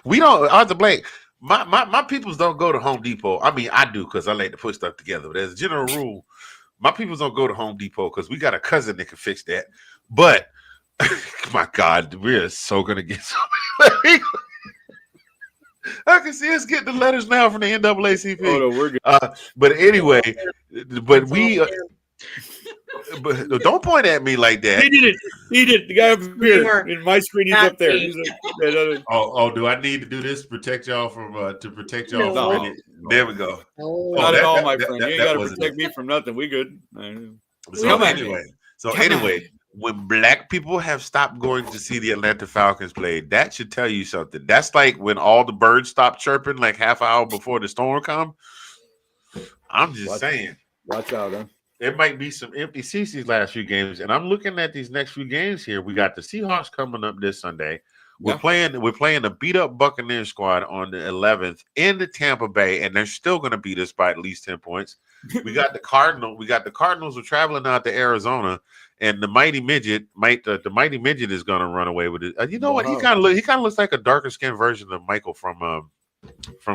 We don't, Arthur Blank. My peoples don't go to Home Depot. I mean, I do because I like to put stuff together. But as a general rule, my peoples don't go to Home Depot because we got a cousin that can fix that. But my God, we're so gonna get so many. I can see us getting the letters now from the NAACP. Oh no, we're good. But anyway, but we. But don't point at me like that. He did it. The guy up here in my screen, he's up there. Do I need to do this to protect y'all from No. There we go. Not at all, my friend. You ain't got to protect me from nothing. We good. So anyway, when black people have stopped going to see the Atlanta Falcons play, that should tell you something. That's like when all the birds stop chirping like half an hour before the storm comes. I'm just saying. Watch out, huh? There might be some empty seats these last few games, and I'm looking at these next few games here. We got the Seahawks coming up this Sunday. We're playing a beat up Buccaneers squad on the 11th in the Tampa Bay, and they're still going to beat us by at least 10 points. the Cardinals. We got the Cardinals are traveling out to Arizona, and the mighty midget the mighty midget is going to run away with it. You know what? He kind of looks like a darker skinned version of Michael from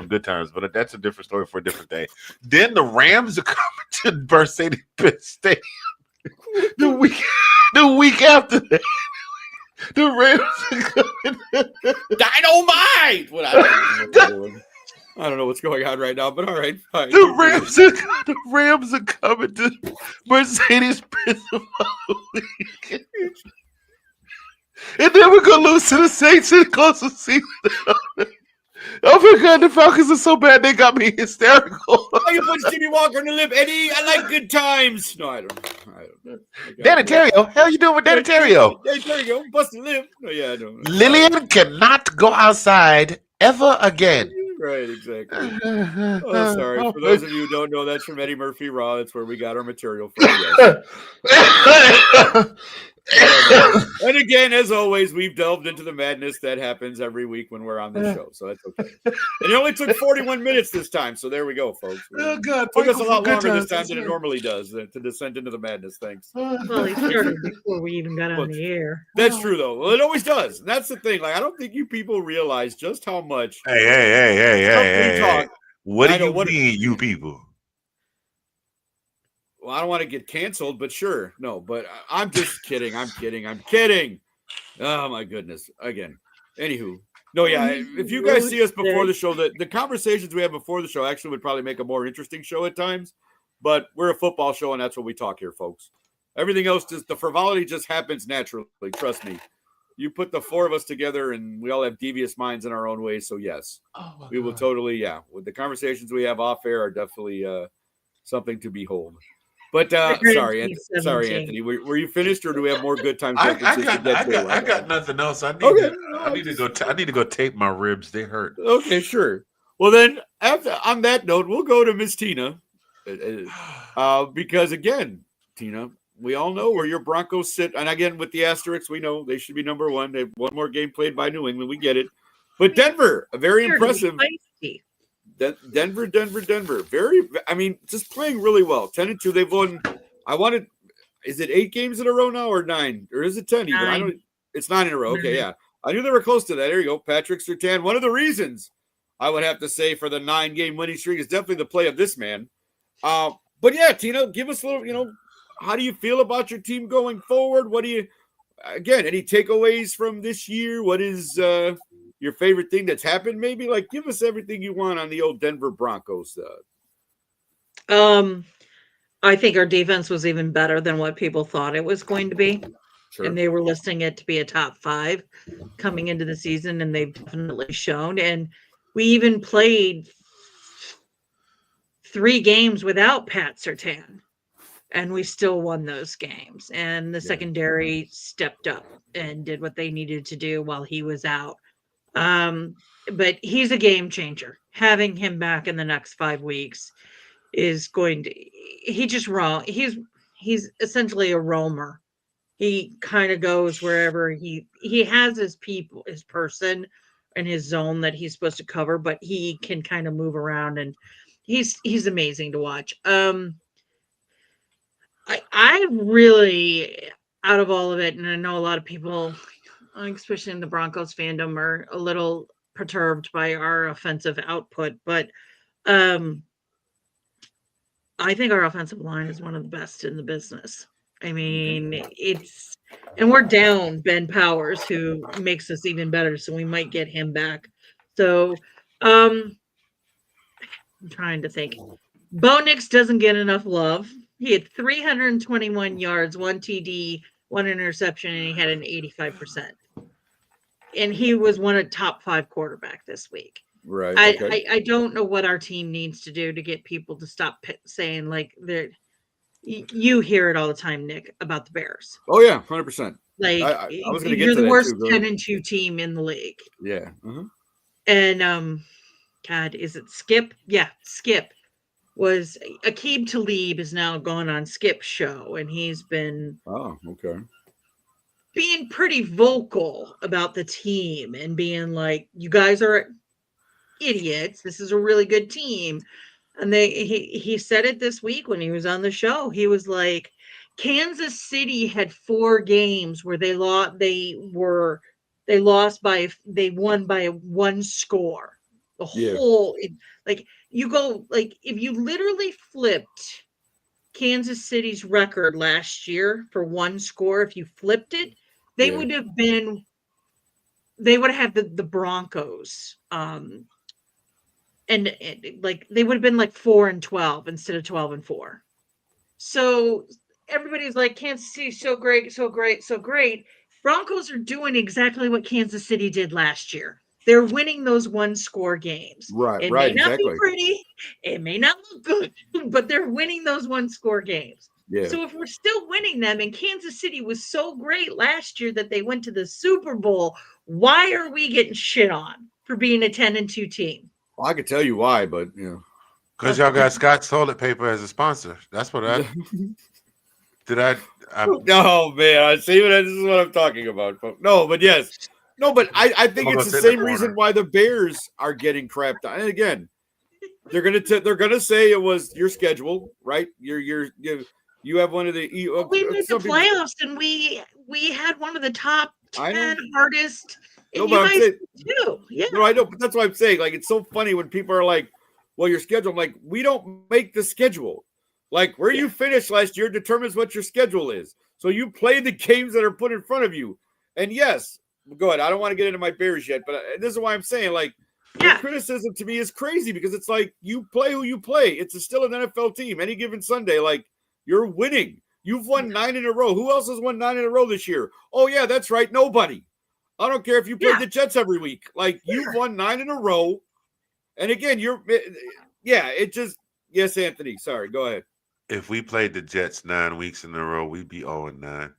Good Times, but that's a different story for a different day. Then the Rams are coming to Mercedes-Benz Stadium the week after that. The Rams are coming. Dynamite! I don't know what's going on right now, but all right, fine. The Rams are coming to Mercedes-Benz week. And then we're gonna lose to the Saints in the close of season. Oh my God, the Falcons are so bad they got me hysterical. Oh, you put Jimmy Walker in the lip, Eddie. I like good times. No, I don't. Danny Terrio, how you doing with Danny Terrio? Hey, there you go, busted lip. No, yeah, I don't. Lillian cannot go outside ever again. Right, exactly. Oh, sorry. For those of you who don't know, that's from Eddie Murphy Raw. That's where we got our material from. Yes. And again, as always, we've delved into the madness that happens every week when we're on this show, so that's okay. And it only took 41 minutes this time, so there we go, folks. It took us a lot longer this time than it normally does to descend into the madness. Thanks. Well, he started before we even got on the air. That's true, though. Well, it always does. And that's the thing. Like, I don't think you people realize just how much. Hey. What do you mean, you people? Well, I don't want to get canceled, but sure. No, but I'm just kidding. I'm kidding. Oh, my goodness. Again. Anywho. No, yeah. If you guys see us before the show, the conversations we have before the show actually would probably make a more interesting show at times. But we're a football show, and that's what we talk here, folks. Everything else, the frivolity just happens naturally. Trust me. You put the four of us together, and we all have devious minds in our own ways. So, yes, we will totally, with the conversations we have off air are definitely something to behold. But sorry, Anthony. Were you finished, or do we have more good times? I got nothing else. I need to go tape my ribs. They hurt. Okay, sure. Well, then, on that note, we'll go to Miss Tina, because again, Tina, we all know where your Broncos sit, and again, with the asterisks, we know they should be number one. They have one more game played by New England. We get it, but Denver, a very impressive. Denver. Very, I mean, just playing really well. 10-2. They've won. Is it 8 games in a row now or 9? Or is it 10 even? 9. It's 9 in a row. Okay, yeah. I knew they were close to that. There you go. Patrick Surtain. One of the reasons I would have to say for the 9-game winning streak is definitely the play of this man. But yeah, Tina, give us a little, how do you feel about your team going forward? Any takeaways from this year? What is your favorite thing that's happened? Maybe give us everything you want on the old Denver Broncos. I think our defense was even better than what people thought it was going to be. Sure. And they were listing it to be a top 5 coming into the season, and they've definitely shown. And we even played 3 games without Pat Surtain, and we still won those games. And the secondary stepped up and did what they needed to do while he was out. But he's a game changer. Having him back in the next 5 weeks is going to, he's essentially a roamer. He kind of goes wherever he has his people, his person and his zone that he's supposed to cover, but he can kind of move around, and he's amazing to watch. I really, out of all of it, and I know a lot of people, especially in the Broncos fandom, are a little perturbed by our offensive output, but I think our offensive line is one of the best in the business. I mean, and we're down Ben Powers, who makes us even better, so we might get him back. So I'm trying to think. Bo Nix doesn't get enough love. He had 321 yards, 1 TD, 1 interception, and he had an 85%. And he was one of top 5 quarterback this week. Right. Okay. I don't know what our team needs to do to get people to stop saying they're. You hear it all the time, Nick, about the Bears. Oh yeah, 100%. I was going to get you're to the that worst too, 10-2 team in the league. Yeah. Uh-huh. And God, is it Skip? Yeah, Skip was Aqib Talib is now gone on Skip's show, and he's been being pretty vocal about the team and being like, "You guys are idiots. This is a really good team." And he said it this week when he was on the show. He was like, Kansas City had 4 games where they won by 1 score. The whole like you go like if you literally flipped Kansas City's record last year for 1 score, if you flipped it, they would have had the Broncos. And like they would have been like 4-12 instead of 12-4. So everybody's like, Kansas City, so great, so great, so great. Broncos are doing exactly what Kansas City did last year. They're winning those 1-score games. Right, it right, may not exactly. be pretty, it may not look good, but they're winning those 1-score games. Yeah. So if we're still winning them, and Kansas City was so great last year that they went to the Super Bowl, why are we getting shit on for being a 10-2 team? Well, I could tell you why, but because y'all got Scott's toilet paper as a sponsor. That's what I did. Oh man, I see. This is what I'm talking about. No, but yes, no, but I think it's the same reason why the Bears are getting crapped on. And again, they're gonna say it was your schedule, right? You have one of the we made the playoffs, and we had one of the top 10 hardest. No, but I'm saying, too. Yeah. No, I know, but that's what I'm saying. Like, it's so funny when people are like, "Well, your schedule." I'm like, we don't make the schedule. Like, where you finished last year determines what your schedule is. So you play the games that are put in front of you. And yes, go ahead. I don't want to get into my Bears yet, but this is why I'm saying, like, the criticism to me is crazy because it's like you play who you play. It's still an NFL team. Any given Sunday, like, you're winning. You've won 9 in a row. Who else has won 9 in a row this year? Oh, yeah, that's right. Nobody. I don't care if you play the Jets every week. Like, you've won 9 in a row. And again, it just, yes, Anthony. Sorry, go ahead. If we played the Jets 9 weeks in a row, we'd be 0-9.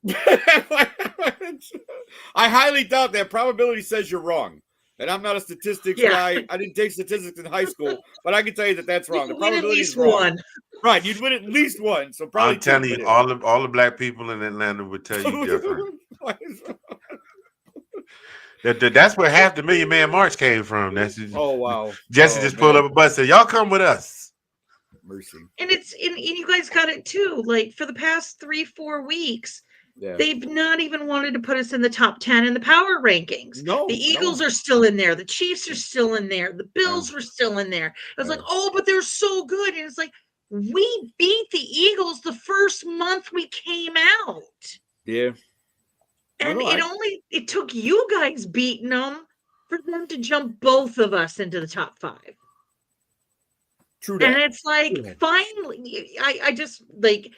I highly doubt that. Probability says you're wrong. And I'm not a statistics guy. I didn't take statistics in high school, but I can tell you that that's wrong. The probability is wrong. One. Right, you'd win at least one. So probably I'm telling you, all the black people in Atlanta would tell you different. That's where half the Million Man March came from. Oh wow! Jesse just pulled up a bus and said, "Y'all come with us." Mercy. And you guys got it too. Like for the past 3-4 weeks, they've not even wanted to put us in the top 10 in the power rankings. No, the Eagles are still in there. The Chiefs are still in there. The Bills were still in there. I was like, oh, but they're so good. And it's like, we beat the Eagles the first month we came out. Yeah. And it took you guys beating them for them to jump both of us into the top 5. True that. And it's like, finally, I just like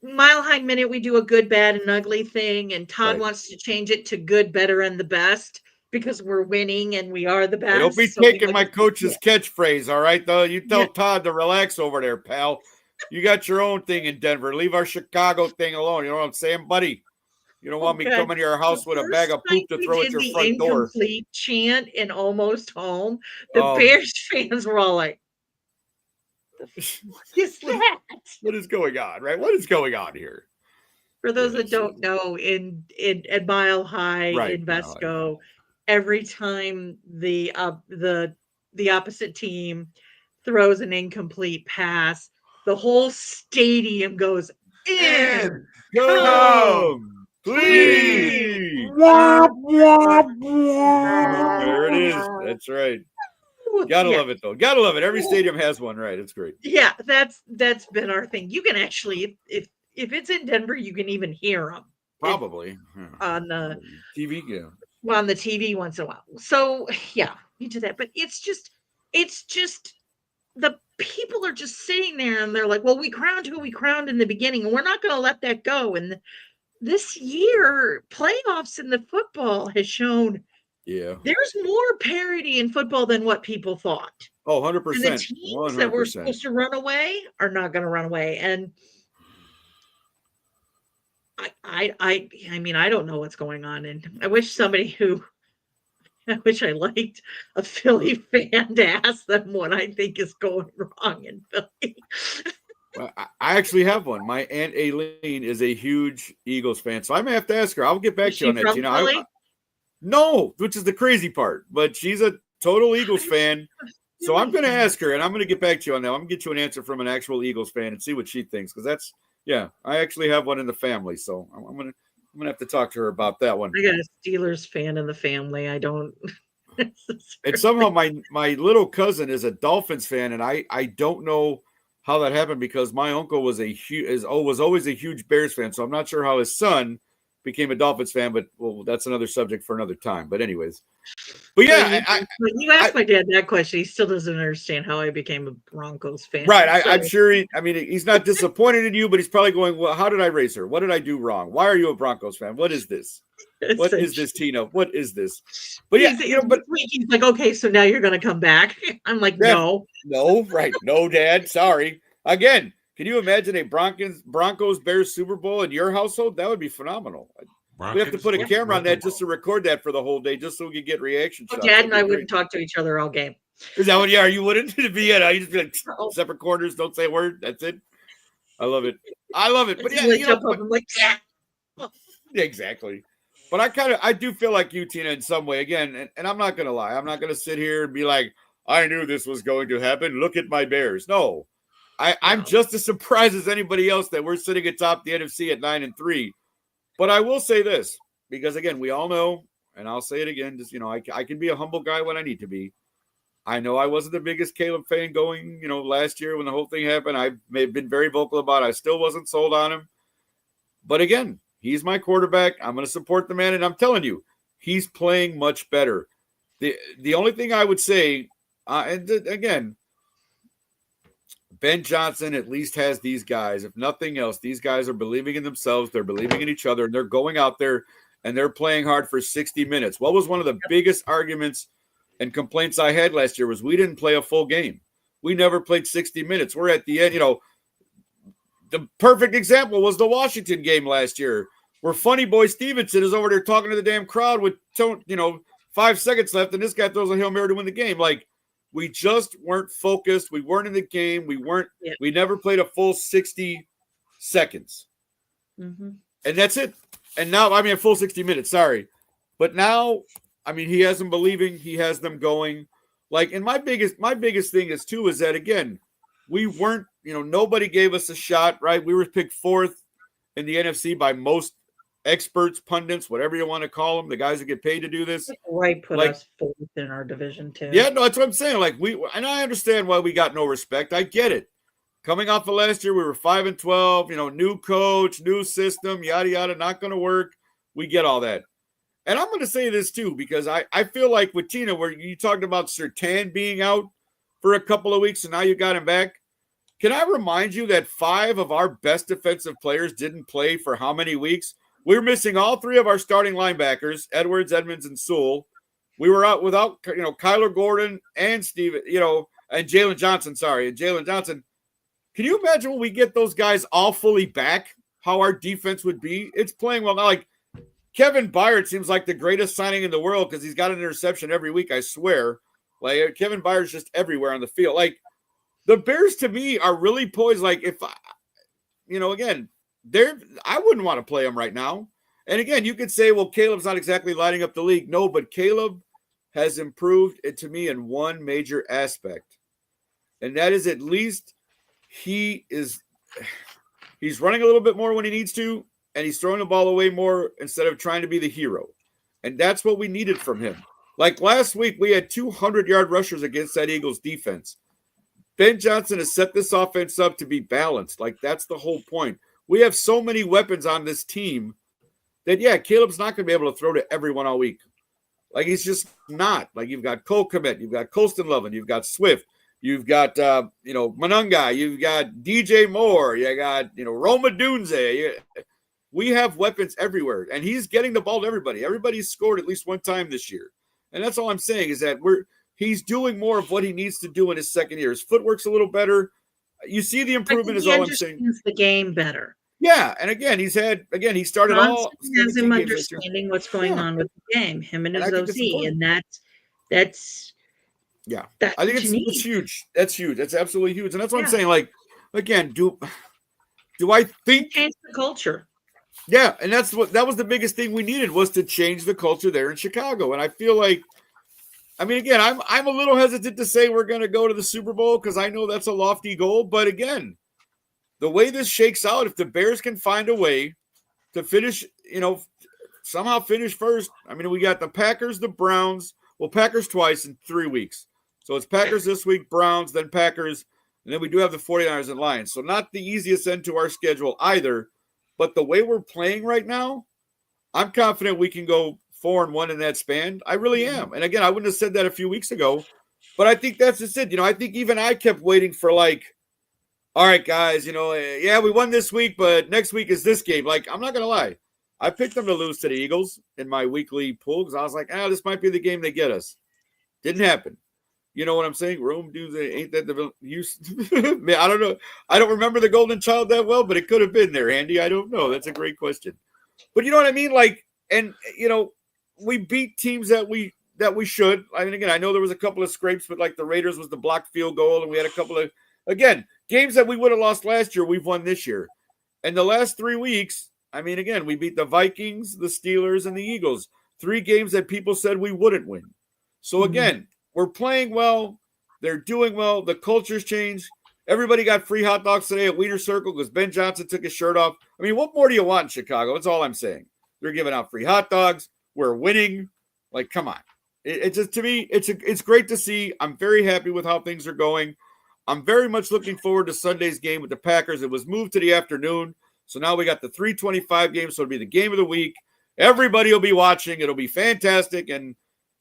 Mile High Minute, we do a good, bad, and ugly thing, and Todd wants to change it to good, better, and the best because we're winning and we are the best. Don't be taking my coach's catchphrase, all right? Though you tell Todd to relax over there, pal. You got your own thing in Denver. Leave our Chicago thing alone. You know what I'm saying, buddy? You don't want me coming to your house with a bag of poop to throw at your front door. Incomplete chant in Almost Home. The Bears fans were all like, what is that? What is going on, right? What is going on here? For those that don't know, at Mile High in Vesco, every time the opposite team throws an incomplete pass, the whole stadium goes in. Come, please. There it is. That's right. Gotta love it though. Gotta love it. Every stadium has one, right? It's great. Yeah, that's been our thing. You can actually, if it's in Denver, you can even hear them. Probably on the TV. Yeah. Well, on the TV once in a while. So yeah, you do that. But it's just the people are just sitting there and they're like, well, we crowned who we crowned in the beginning, and we're not going to let that go. And this year, playoffs in the football has shown. Yeah. There's more parity in football than what people thought. Oh, 100%. And the teams that were supposed to run away are not going to run away. And I mean, I don't know what's going on. And I wish I liked a Philly fan to ask them what I think is going wrong in Philly. Well, I actually have one. My Aunt Aileen is a huge Eagles fan. So I may have to ask her. I'll get back to you on that. You know, no, which is the crazy part. But she's a total Eagles fan. So I'm going to ask her, and I'm going to get back to you on that. I'm going to get you an answer from an actual Eagles fan and see what she thinks, because that's, I actually have one in the family, so I'm going to have to talk to her about that one. I got a Steelers fan in the family. I don't. And somehow my little cousin is a Dolphins fan, and I don't know how that happened, because my uncle was always a huge Bears fan, so I'm not sure how his son became a Dolphins fan, but that's another subject for another time. But anyways, but you asked my dad that question. He still doesn't understand how I became a Broncos fan. Right. I'm sure he's not disappointed in you, but he's probably going, well, how did I raise her? What did I do wrong? Why are you a Broncos fan? What is this? What is this, Tina? What is this? But he's like, okay, so now you're going to come back. I'm like, no, right. No, Dad. Sorry. Again, can you imagine a Broncos Bears Super Bowl in your household? That would be phenomenal. We have to put a camera on that just to record that for the whole day, just so we can get reaction shots. Dad and I wouldn't talk to each other all game. Is that what? Yeah, you wouldn't be it. You just be like separate corners, don't say a word. That's it. I love it. But I'm like, yeah, exactly. But I do feel like you, Tina, in some way. Again, and I'm not gonna lie. I'm not gonna sit here and be like, I knew this was going to happen. Look at my Bears. No. I'm just as surprised as anybody else that we're sitting atop the NFC at 9-3. But I will say this, because again, we all know, and I'll say it again, just I can be a humble guy when I need to be. I know I wasn't the biggest Caleb fan going, last year when the whole thing happened. I may have been very vocal about it. I still wasn't sold on him. But again, he's my quarterback. I'm going to support the man, and I'm telling you, he's playing much better. The only thing I would say, again, Ben Johnson at least has these guys. If nothing else, these guys are believing in themselves. They're believing in each other, and they're going out there and they're playing hard for 60 minutes. What was one of the biggest arguments and complaints I had last year was we didn't play a full game. We never played 60 minutes. We're at the end. The perfect example was the Washington game last year, where Funny Boy Stevenson is over there talking to the damn crowd with 5 seconds left, and this guy throws a Hail Mary to win the game. Like, we just weren't focused. We weren't in the game. We never played a full 60 seconds. Mm-hmm. And that's it. And now, a full 60 minutes, sorry. But now, he has them believing, he has them going. Like, and my biggest thing is that, again, we weren't, nobody gave us a shot, right? We were picked 4th in the NFC by most experts, pundits, whatever you want to call them, the guys that get paid to do this. Right, put us 4th in our division too. Yeah, no, that's what I'm saying. Like, and I understand why we got no respect. I get it. Coming off of last year, we were 5-12. New coach, new system, yada yada, not going to work. We get all that. And I'm going to say this too, because I feel like with Tina, where you talked about Surtain being out for a couple of weeks, and now you got him back. Can I remind you that 5 of our best defensive players didn't play for how many weeks? We were missing all 3 of our starting linebackers, Edwards, Edmonds, and Sewell. We were out without, Kyler Gordon and Steven, and Jalen Johnson. Sorry, and Jalen Johnson. Can you imagine when we get those guys all fully back, how our defense would be? It's playing well now. Like, Kevin Byard seems like the greatest signing in the world because he's got an interception every week, I swear. Like, Kevin Byard's just everywhere on the field. Like, the Bears, to me, are really poised. Like, if, again, I wouldn't want to play them right now. And again, you could say, well, Caleb's not exactly lighting up the league. No, but Caleb has improved it to me in one major aspect. And that is, at least he's running a little bit more when he needs to, and he's throwing the ball away more instead of trying to be the hero. And that's what we needed from him. Like last week, we had 200-yard rushers against that Eagles defense. Ben Johnson has set this offense up to be balanced. Like, that's the whole point. We have so many weapons on this team that, Caleb's not going to be able to throw to everyone all week. Like, he's just not. Like, you've got Cole Kmet, you've got Colston Lovin, you've got Swift, you've got, Monunga, you've got DJ Moore, you got, Roma Dunze. We have weapons everywhere, and he's getting the ball to everybody. Everybody's scored at least one time this year. And that's all I'm saying, is that he's doing more of what he needs to do in his second year. His footwork's a little better. You see the improvement is all I'm saying. He understands the game better. Yeah, and again, he started all. He has him understanding what's going on with the game, him and his OC, and that's I think it's huge. That's huge. That's absolutely huge, and that's what I'm saying. Like, again, do I think change the culture? Yeah, and that was the biggest thing we needed, was to change the culture there in Chicago, and I feel like, I mean, again, I'm a little hesitant to say we're going to go to the Super Bowl because I know that's a lofty goal. But again, the way this shakes out, if the Bears can find a way to finish, somehow finish first. I mean, we got the Packers, the Browns. Well, Packers twice in 3 weeks. So it's Packers this week, Browns, then Packers, and then we do have the 49ers and Lions. So not the easiest end to our schedule either. But the way we're playing right now, I'm confident we can go 4-1 in that span. I really am. And again, I wouldn't have said that a few weeks ago, but I think that's just it. I think even I kept waiting for all right, guys, yeah, we won this week, but next week is this game. I'm not going to lie. I picked them to lose to the Eagles in my weekly pool because I was like, this might be the game they get us. Didn't happen. You know what I'm saying? Rome dudes, ain't that the use? Man, I don't know. I don't remember the Golden Child that well, but it could have been there, Andy. I don't know. That's a great question. But you know what I mean? We beat teams that we should. I mean, again, I know there was a couple of scrapes, but the Raiders was the blocked field goal, and we had a couple of, again, games that we would have lost last year, we've won this year. And the last 3 weeks, I mean, again, we beat the Vikings, the Steelers, and the Eagles. 3 games that people said we wouldn't win. So, again, we're playing well. They're doing well. The culture's changed. Everybody got free hot dogs today at Wiener Circle because Ben Johnson took his shirt off. I mean, what more do you want in Chicago? That's all I'm saying. They're giving out free hot dogs. We're winning. Come on. It's just, to me, it's great to see. I'm very happy with how things are going. I'm very much looking forward to Sunday's game with the Packers. It was moved to the afternoon. So now we got the 3:25 game. So it'll be the game of the week. Everybody will be watching. It'll be fantastic. And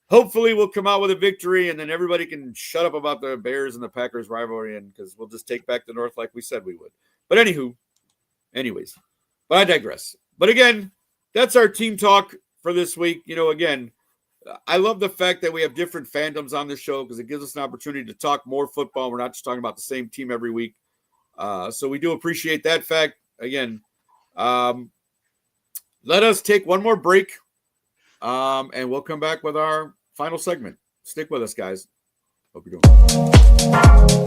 hopefully we'll come out with a victory. And then everybody can shut up about the Bears and the Packers rivalry. And because we'll just take back the North like we said we would. But anyways, but I digress. But again, that's our team talk for this week. Again, I love the fact that we have different fandoms on the show because it gives us an opportunity to talk more football. We're not just talking about the same team every week. So we do appreciate that fact. Again, let us take one more break, and we'll come back with our final segment. Stick with us, guys. Hope you're doing well.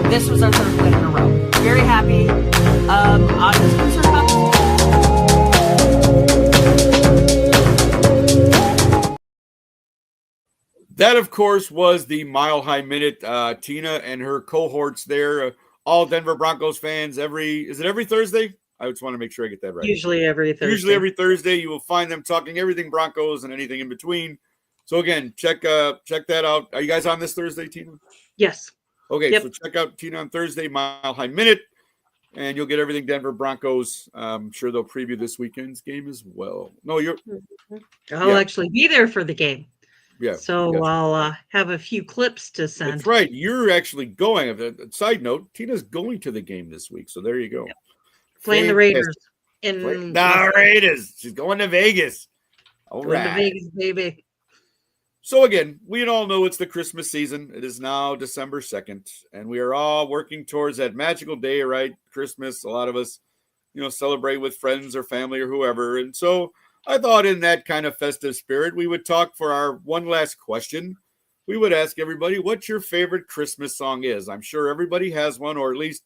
This was our 3rd win in a row. Very happy. I'm just concerned about That, of course, was the Mile High Minute. Tina and her cohorts there, all Denver Broncos fans. Is it every Thursday? I just want to make sure I get that right. Usually every Thursday. You will find them talking everything Broncos and anything in between. So again, check that out. Are you guys on this Thursday, Tina? Yes. Okay, yep. So check out Tina on Thursday, Mile High Minute, and you'll get everything Denver Broncos. I'm sure they'll preview this weekend's game as well. No, I'll actually be there for the game. Yeah. So yes. I'll have a few clips to send. That's right. You're actually going. Side note, Tina's going to the game this week. So there you go. Yep. Playing the Raiders. The Raiders. She's going to Vegas. All right. To Vegas, baby. So again, we all know it's the Christmas season. It is now December 2nd, and we are all working towards that magical day, right? Christmas. A lot of us, celebrate with friends or family or whoever. And so I thought in that kind of festive spirit, we would talk for our one last question. We would ask everybody what your favorite Christmas song is. I'm sure everybody has one, or at least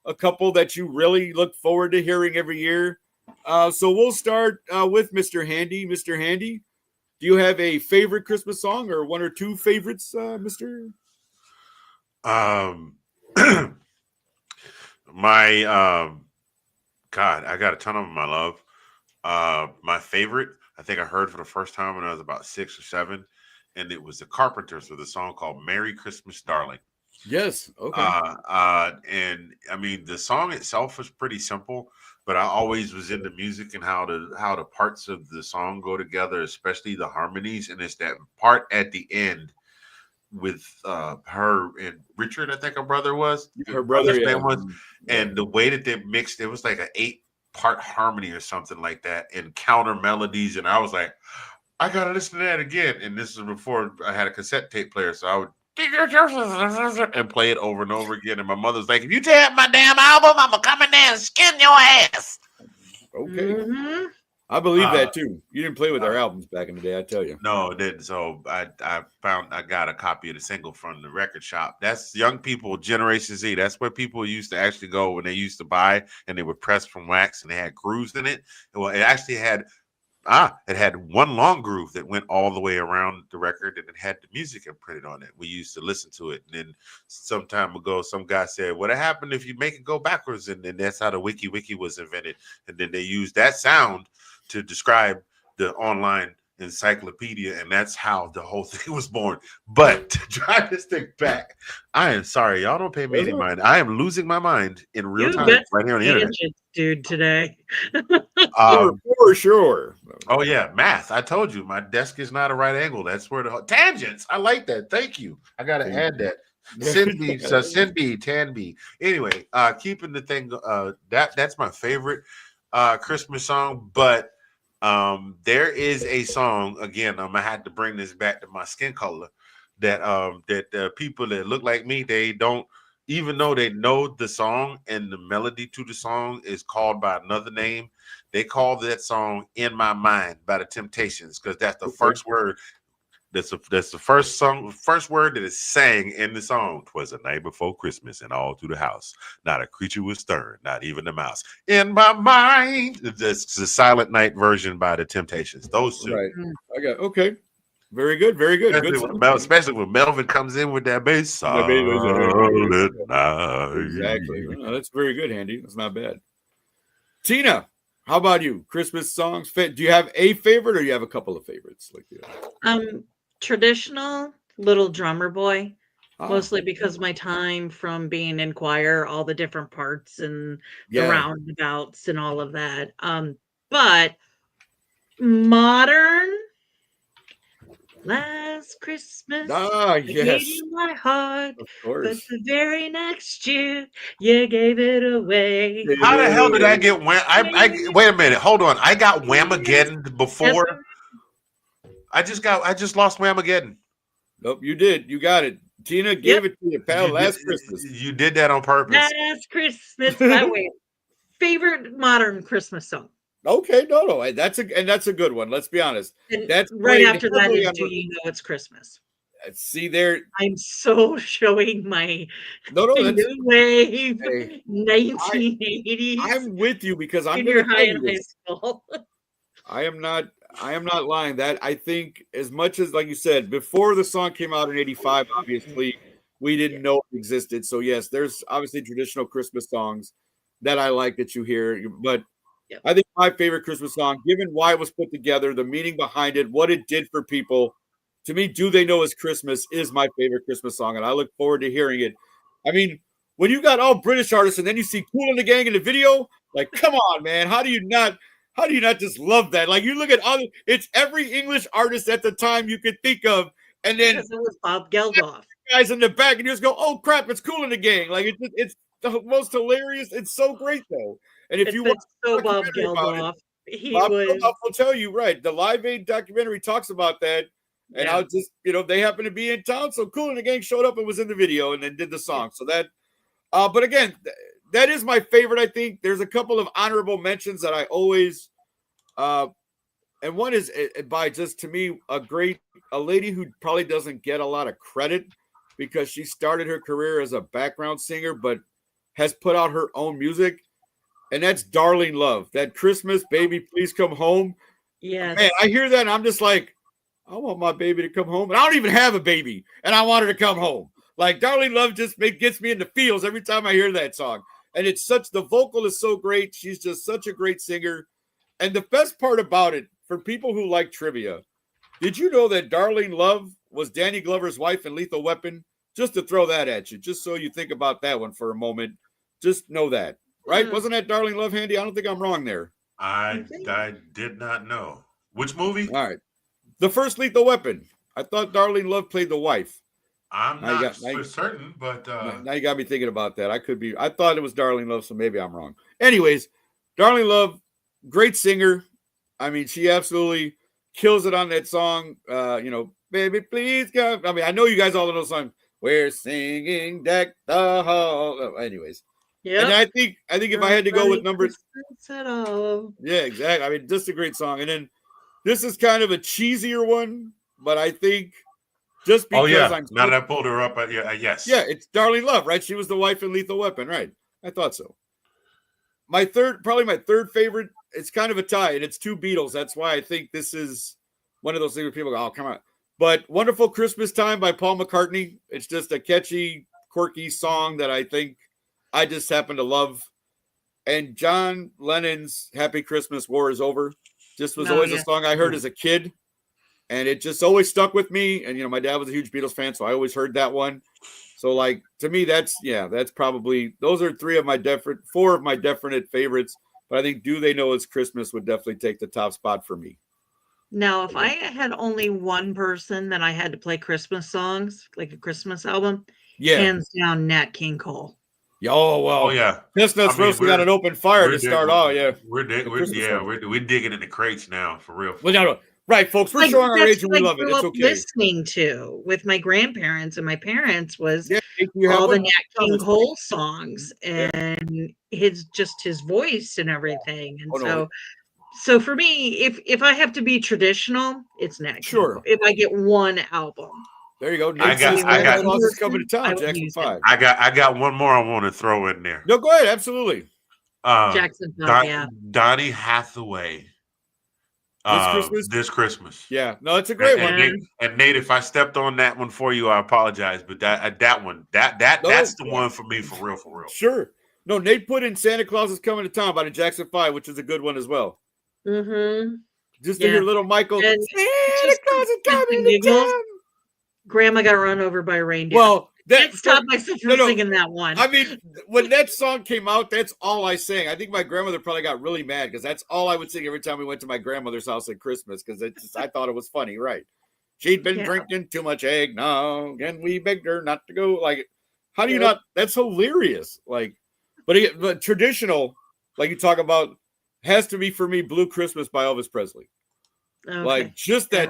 a couple that you really look forward to hearing every year. So we'll start with Mr. Handy. Mr. Handy, do you have a favorite Christmas song or one or two favorites, Mr.? God, I got a ton of them I love. My favorite, I think I heard for the first time when I was about 6 or 7, and it was the Carpenters with a song called Merry Christmas, Darling. Yes. Okay. And I mean, the song itself was pretty simple, but I always was into music and how the parts of the song go together, especially the harmonies. And it's that part at the end with her and Richard, I think her brother was. Her brother's name was, and the way that they mixed, it was like an 8-part harmony or something like that, and counter melodies. And I was like, I gotta listen to that again. And this is before I had a cassette tape player, so I would and play it over and over again. And my mother's like, if you tear up my damn album, I'm gonna come in there and skin your ass. Okay. Mm-hmm. I believe that too. You didn't play with our albums back in the day, I tell you. No, it didn't. So I got a copy of the single from the record shop. That's young people, Generation Z. That's where people used to actually go when they used to buy, and they were pressed from wax, and they had grooves in it. Well, it actually had one long groove that went all the way around the record, and it had the music imprinted on it. We used to listen to it. And then some time ago, some guy said, what happened if you make it go backwards? And then that's how the wiki was invented. And then they used that sound to describe the online encyclopedia, and that's how the whole thing was born. But to drive this thing back, I am sorry, y'all don't pay me any mind. I am losing my mind in real time right here on the internet, dude. Today, for sure. Oh yeah, math. I told you my desk is not a right angle. That's where the tangents. I like that. Thank you. I gotta add that. Sin-B, Tan-B. Anyway, keeping the thing. That's my favorite Christmas song, but there is a song, again, I'm gonna have to bring this back to my skin color, that people that look like me, they don't, even though they know the song and the melody to the song is called by another name, they call that song In My Mind by the Temptations, because that's the first word. That's the first word that is sang in the song. 'Twas the night before Christmas, and all through the house, not a creature was stirring, not even a mouse. In my mind. That's the Silent Night version by the Temptations. Those two. Right. I got okay. Very good. Very good. Especially when Melvin comes in with that bass. Silent night. Exactly. Oh, that's very good, Handy. That's not bad. Tina, how about you? Christmas songs. Do you have a favorite, or do you have a couple of favorites? Traditional Little Drummer Boy, mostly because my time from being in choir, all the different parts and the roundabouts and all of that. But modern, Last Christmas, I gave you my heart, of course. But the very next year, you gave it away. How the hell did I get wham? Wait a minute, hold on. I got Whamageddon before. I just lost Whamageddon. Nope, you did. You got it. Tina gave it to you, pal. Last Christmas. You did that on purpose. Last Christmas. I win. Favorite modern Christmas song. Okay, no. That's a good one. Let's be honest. And that's right after that is Do You Know It's Christmas? See there. I'm so showing my new wave 1980s. I'm with you because I'm junior high and high school. I am not lying. That I think as much as, like you said, before the song came out in 85, obviously we didn't know it existed. So yes, there's obviously traditional Christmas songs that I like that you hear, but I think my favorite Christmas song, given why it was put together, the meaning behind it, what it did for people, to me, Do They Know It's Christmas is my favorite Christmas song, and I look forward to hearing it. I mean, when you got all British artists and then you see Kool and the Gang in the video, like, come on, man, how do you not just love that? Like, you look at it's every English artist at the time you could think of, and then it was Bob Geldof. Guys in the back, and you just go, oh crap, it's Kool and the Gang. Like, it's the most hilarious. It's so great though. And if you want Bob Geldof, Bob Geldof will tell you, right? The Live Aid documentary talks about that, and how just they happen to be in town, so Kool and the Gang showed up and was in the video, and then did the song. So that, but again, that is my favorite. I think there's a couple of honorable mentions that I always, and one is by just to me a lady who probably doesn't get a lot of credit because she started her career as a background singer, but has put out her own music. And that's Darlene Love. That Christmas, Baby, Please Come Home. Yeah. Man, I hear that and I'm just like, I want my baby to come home. And I don't even have a baby. And I want her to come home. Like, Darlene Love just gets me in the feels every time I hear that song. And the vocal is so great. She's just such a great singer. And the best part about it, for people who like trivia, did you know that Darlene Love was Danny Glover's wife in Lethal Weapon? Just to throw that at you, just so you think about that one for a moment. Just know that. Right? Wasn't that Darlene Love, Handy? I don't think I'm wrong there. I did not know. Which movie? All right. The first Lethal Weapon. I thought Darlene Love played the wife. I'm Now you not got- now- certain, but Now you got me thinking about that. I thought it was Darling Love, so maybe I'm wrong. Anyways, Darling Love, great singer. I mean, she absolutely kills it on that song. Baby, please come. I mean, I know you guys all know the song. We're singing Deck the Hall. Anyways. Yeah. And I think if I had to go with numbers. Yeah, exactly. I mean, just a great song. And then this is kind of a cheesier one, but I think just because I'm now that I pulled her up, yes. Yeah, it's Darling Love, right? She was the wife in Lethal Weapon, right? I thought so. Probably my third favorite, it's kind of a tie, and it's two Beatles. That's why I think this is one of those things where people go, oh, come on. But Wonderful Christmas Time by Paul McCartney. It's just a catchy, quirky song that I think I just happen to love. And John Lennon's Happy Christmas, War is Over. Just was always a song I heard as a kid. And it just always stuck with me. And, my dad was a huge Beatles fan, so I always heard that one. So, to me, that's probably, those are four of my definite favorites. But I think Do They Know It's Christmas would definitely take the top spot for me. Now, if I had only one person that I had to play Christmas songs, like a Christmas album, hands down, Nat King Cole. Oh, well. Oh, yeah. Chestnuts roasting on an open fire to start off, yeah. We're digging in the crates now, for real. Well, no. Right, folks, we're showing our age and we love it. It's okay. Listening to with my grandparents and my parents was all the Nat King Cole songs and his voice and everything. And so for me, if I have to be traditional, it's Nat King Cole. If I get one album. There you go. I got coming to town, Jackson 5. I got one more I want to throw in there. No, go ahead, absolutely. Jackson 5, Donny Hathaway. This Christmas. Yeah, no, it's a great one. And Nate, if I stepped on that one for you, I apologize. But that one, that's the one for me, for real. Sure. No, Nate put in Santa Claus is Coming to Town by the Jackson 5, which is a good one as well. Mm-hmm. Just to hear little Michael. And Santa Claus is coming to town. Grandma got run over by a reindeer. Well, that stopped myself from singing that one. I mean, when that song came out, that's all I sang. I think my grandmother probably got really mad because that's all I would sing every time we went to my grandmother's house at Christmas because I thought it was funny, right? She'd been drinking too much eggnog and we begged her not to go. How do you not? That's hilarious. But traditional, like you talk about, has to be for me Blue Christmas by Elvis Presley. Okay. Just that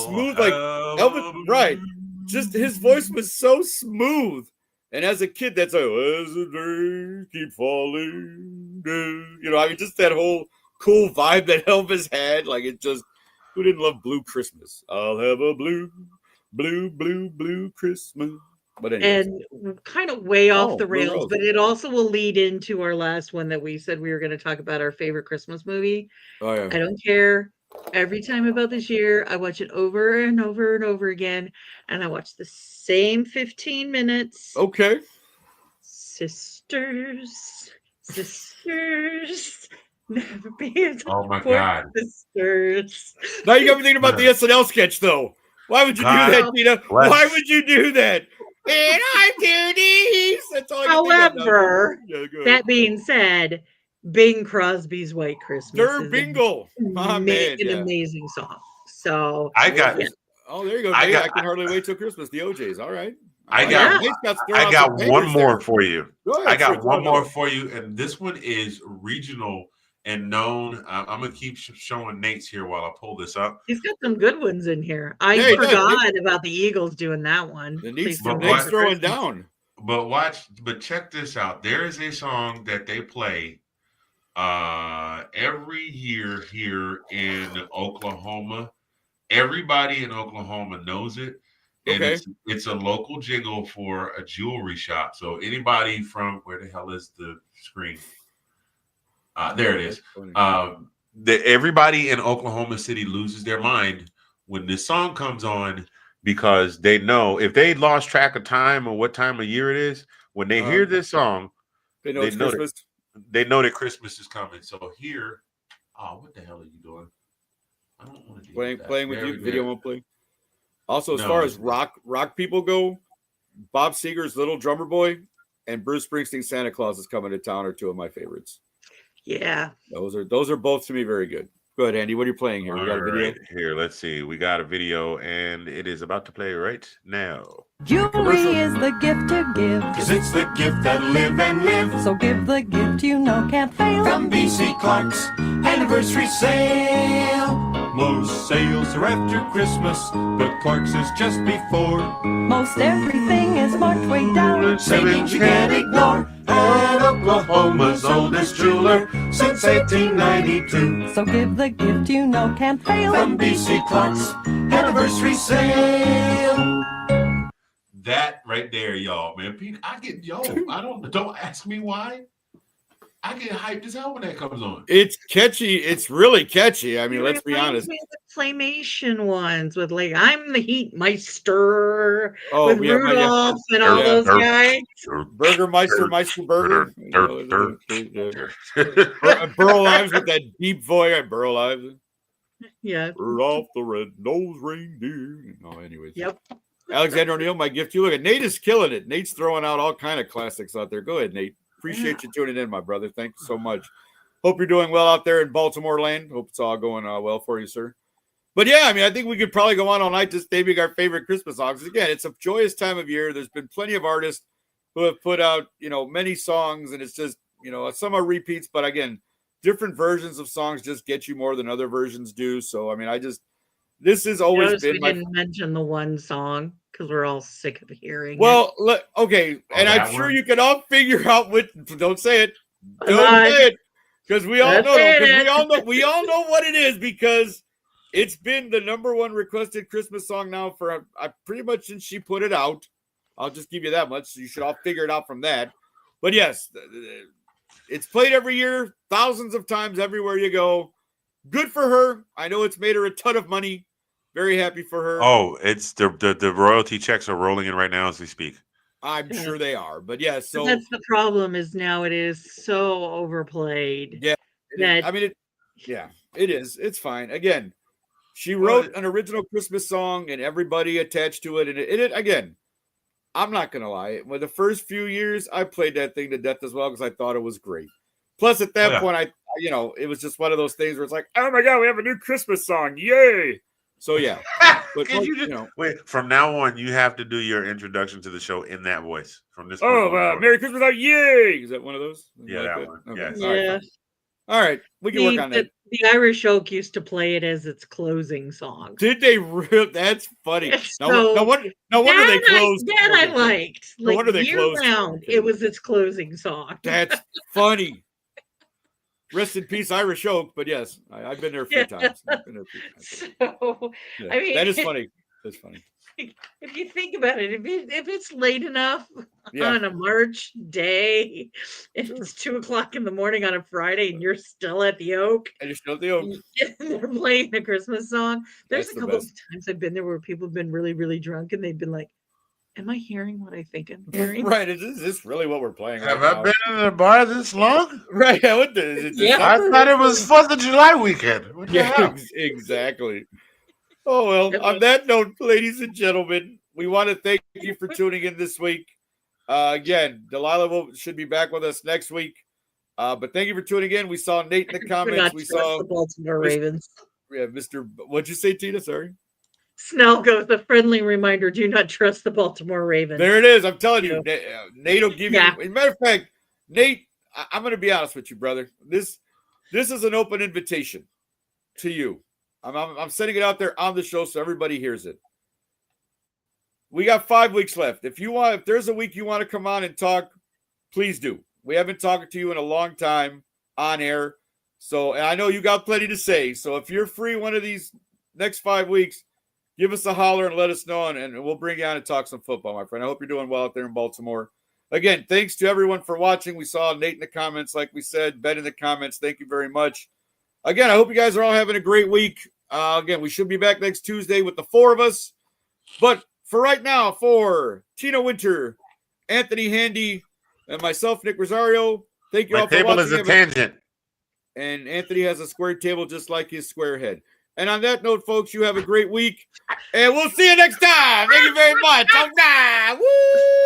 smooth, Elvis, right? Just his voice was so smooth, and as a kid, that's as the days keep falling. I mean, just that whole cool vibe that Elvis had. Who didn't love Blue Christmas? I'll have a blue Christmas. But anyways. And kind of way off the rails, but it also will lead into our last one that we said we were going to talk about our favorite Christmas movie. Oh yeah. I don't care. Every time about this year, I watch it over and over and over again, and I watch the same 15 minutes. Okay. Sisters, never be. Oh my God. Sisters. Now you got me thinking about the SNL sketch, though. Why would you do that, Tina? Why would you do that? And I do these. That's all. However, that being said, Bing Crosby's White Christmas. Der Bingle. An amazing song. So I got. Oh, there you go. I can hardly wait till Christmas. The OJs. All right. I got one more for you. I got one more for you, and this one is regional and known. I'm gonna keep showing Nate's here while I pull this up. He's got some good ones in here. I forgot about the Eagles doing that one. Nate's throwing down. But check this out. There is a song that they play every year here in Oklahoma. Everybody in Oklahoma knows it. And it's a local jingle for a jewelry shop. So anybody from where the hell is the screen? There it is. Everybody in Oklahoma City loses their mind when this song comes on because they know if they lost track of time or what time of year it is, when they hear this song, they know Christmas. They know that Christmas is coming. So here, what the hell are you doing? I don't want to do playing with you. Video won't play. Also, as far as rock people go, Bob Seger's Little Drummer Boy and Bruce Springsteen's Santa Claus is Coming to Town are two of my favorites. Yeah, those are both to me very good. Go ahead, Andy. What are you playing here? We got a video. Right, here, let's see. We got a video, and it is about to play right now. Jewelry is the gift to give, 'cause it's the gift that live and live. so give the gift you know can't fail. From BC Clark's anniversary sale. Most sales are after Christmas, but Clark's is just before. Most everything is marked way down. Savings you can't ignore. At Oklahoma's oldest jeweler since 1892. So give the gift you know can't fail. From BC Clark's anniversary sale. That right there, y'all, man. I get don't ask me why. I get hyped as hell when that comes on. It's catchy. It's really catchy. I mean, let's be Reminds honest. me of the Claymation ones with like I'm the Heat Meister Oh, with yeah, Rudolph and all Yeah. those guys. Burger Meister Burger. Burl Ives with that deep voice. Burl Ives. Yeah. Rudolph the red-nosed reindeer. No, anyways. Yep. Alexander O'Neill, my gift to you. Look at Nate is killing it. Nate's throwing out all kind of classics out there. Go ahead, Nate. Appreciate you tuning in, my brother. Thank you so much. Hope you're doing well out there in Baltimore land. Hope it's all going well for you, sir. But yeah, I mean, I think we could probably go on all night just naming our favorite Christmas songs. Again, it's a joyous time of year. There's been plenty of artists who have put out, many songs, and it's just, some are repeats, but again, different versions of songs just get you more than other versions do. So, I mean, this has always Notice been we didn't mention the one song because we're all sick of hearing well, okay, and I'm sure you can all figure out what. Don't say it. Don't say it, because we all know. We all know what it is because it's been the number one requested Christmas song now for pretty much since she put it out. I'll just give you that much. So you should all figure it out from that. But yes, it's played every year, thousands of times everywhere you go. Good for her. I know it's made her a ton of money. Very happy for her. Oh, it's the royalty checks are rolling in right now as we speak. I'm sure they are, but yeah. So that's the problem. Is now it is so overplayed. Yeah, it is. It's fine. Again, she wrote an original Christmas song, and everybody attached to it. And it again, I'm not gonna lie. With the first few years, I played that thing to death as well because I thought it was great. Plus, at that point, it was just one of those things where it's like, oh my god, we have a new Christmas song, yay! So yeah, but wait. From now on, you have to do your introduction to the show in that voice. From this. Merry Christmas! Yay! Is that one of those? Yeah, that one. Okay. Yes. Yeah. All right, we can work on that. The Irish Oak used to play it as its closing song. Did they? That's funny. No wonder they closed. That I liked. No wonder they year closed. Round, it was its closing song. That's funny. Rest in peace, Irish Oak. But yes, I've been there a few times. So, Yeah, I mean, that is funny. That's funny. If you think about it, if it's late enough on a March day, if it's 2:00 in the morning on a Friday and you're still at the Oak, and you're still at the Oak, and they're playing a Christmas song. There's a couple of times I've been there where people have been really, really drunk and they've been like, am I hearing what I think I'm hearing? Right. Is this really what we're playing? Have I been in a bar this long? Right. I thought it was 4th of July weekend. Exactly. Oh, well, on that note, ladies and gentlemen, we want to thank you for tuning in this week. Again, Delilah should be back with us next week. But thank you for tuning in. We saw Nate in the comments. We saw the Baltimore Ravens. Yeah, what'd you say, Tina? Sorry. Snell goes, a friendly reminder, do not trust the Baltimore Ravens. There it is. I'm telling you, Nate will give you. As a matter of fact, Nate, I'm going to be honest with you, brother. This is an open invitation to you. I'm sending it out there on the show so everybody hears it. We got 5 weeks left. If there's a week you want to come on and talk, please do. We haven't talked to you in a long time on air. So, and I know you got plenty to say. So if you're free one of these next 5 weeks, give us a holler and let us know, and we'll bring you on and talk some football, my friend. I hope you're doing well out there in Baltimore. Again, thanks to everyone for watching. We saw Nate in the comments, like we said, Ben in the comments. Thank you very much. Again, I hope you guys are all having a great week. Again, we should be back next Tuesday with the 4 of us. But for right now, for Tina Winter, Anthony Handy, and myself, Nick Rosario, thank you all for watching. My table is a tangent. And Anthony has a square table just like his square head. And on that note, folks, you have a great week. And we'll see you next time. Thank you very much. All right. Woo!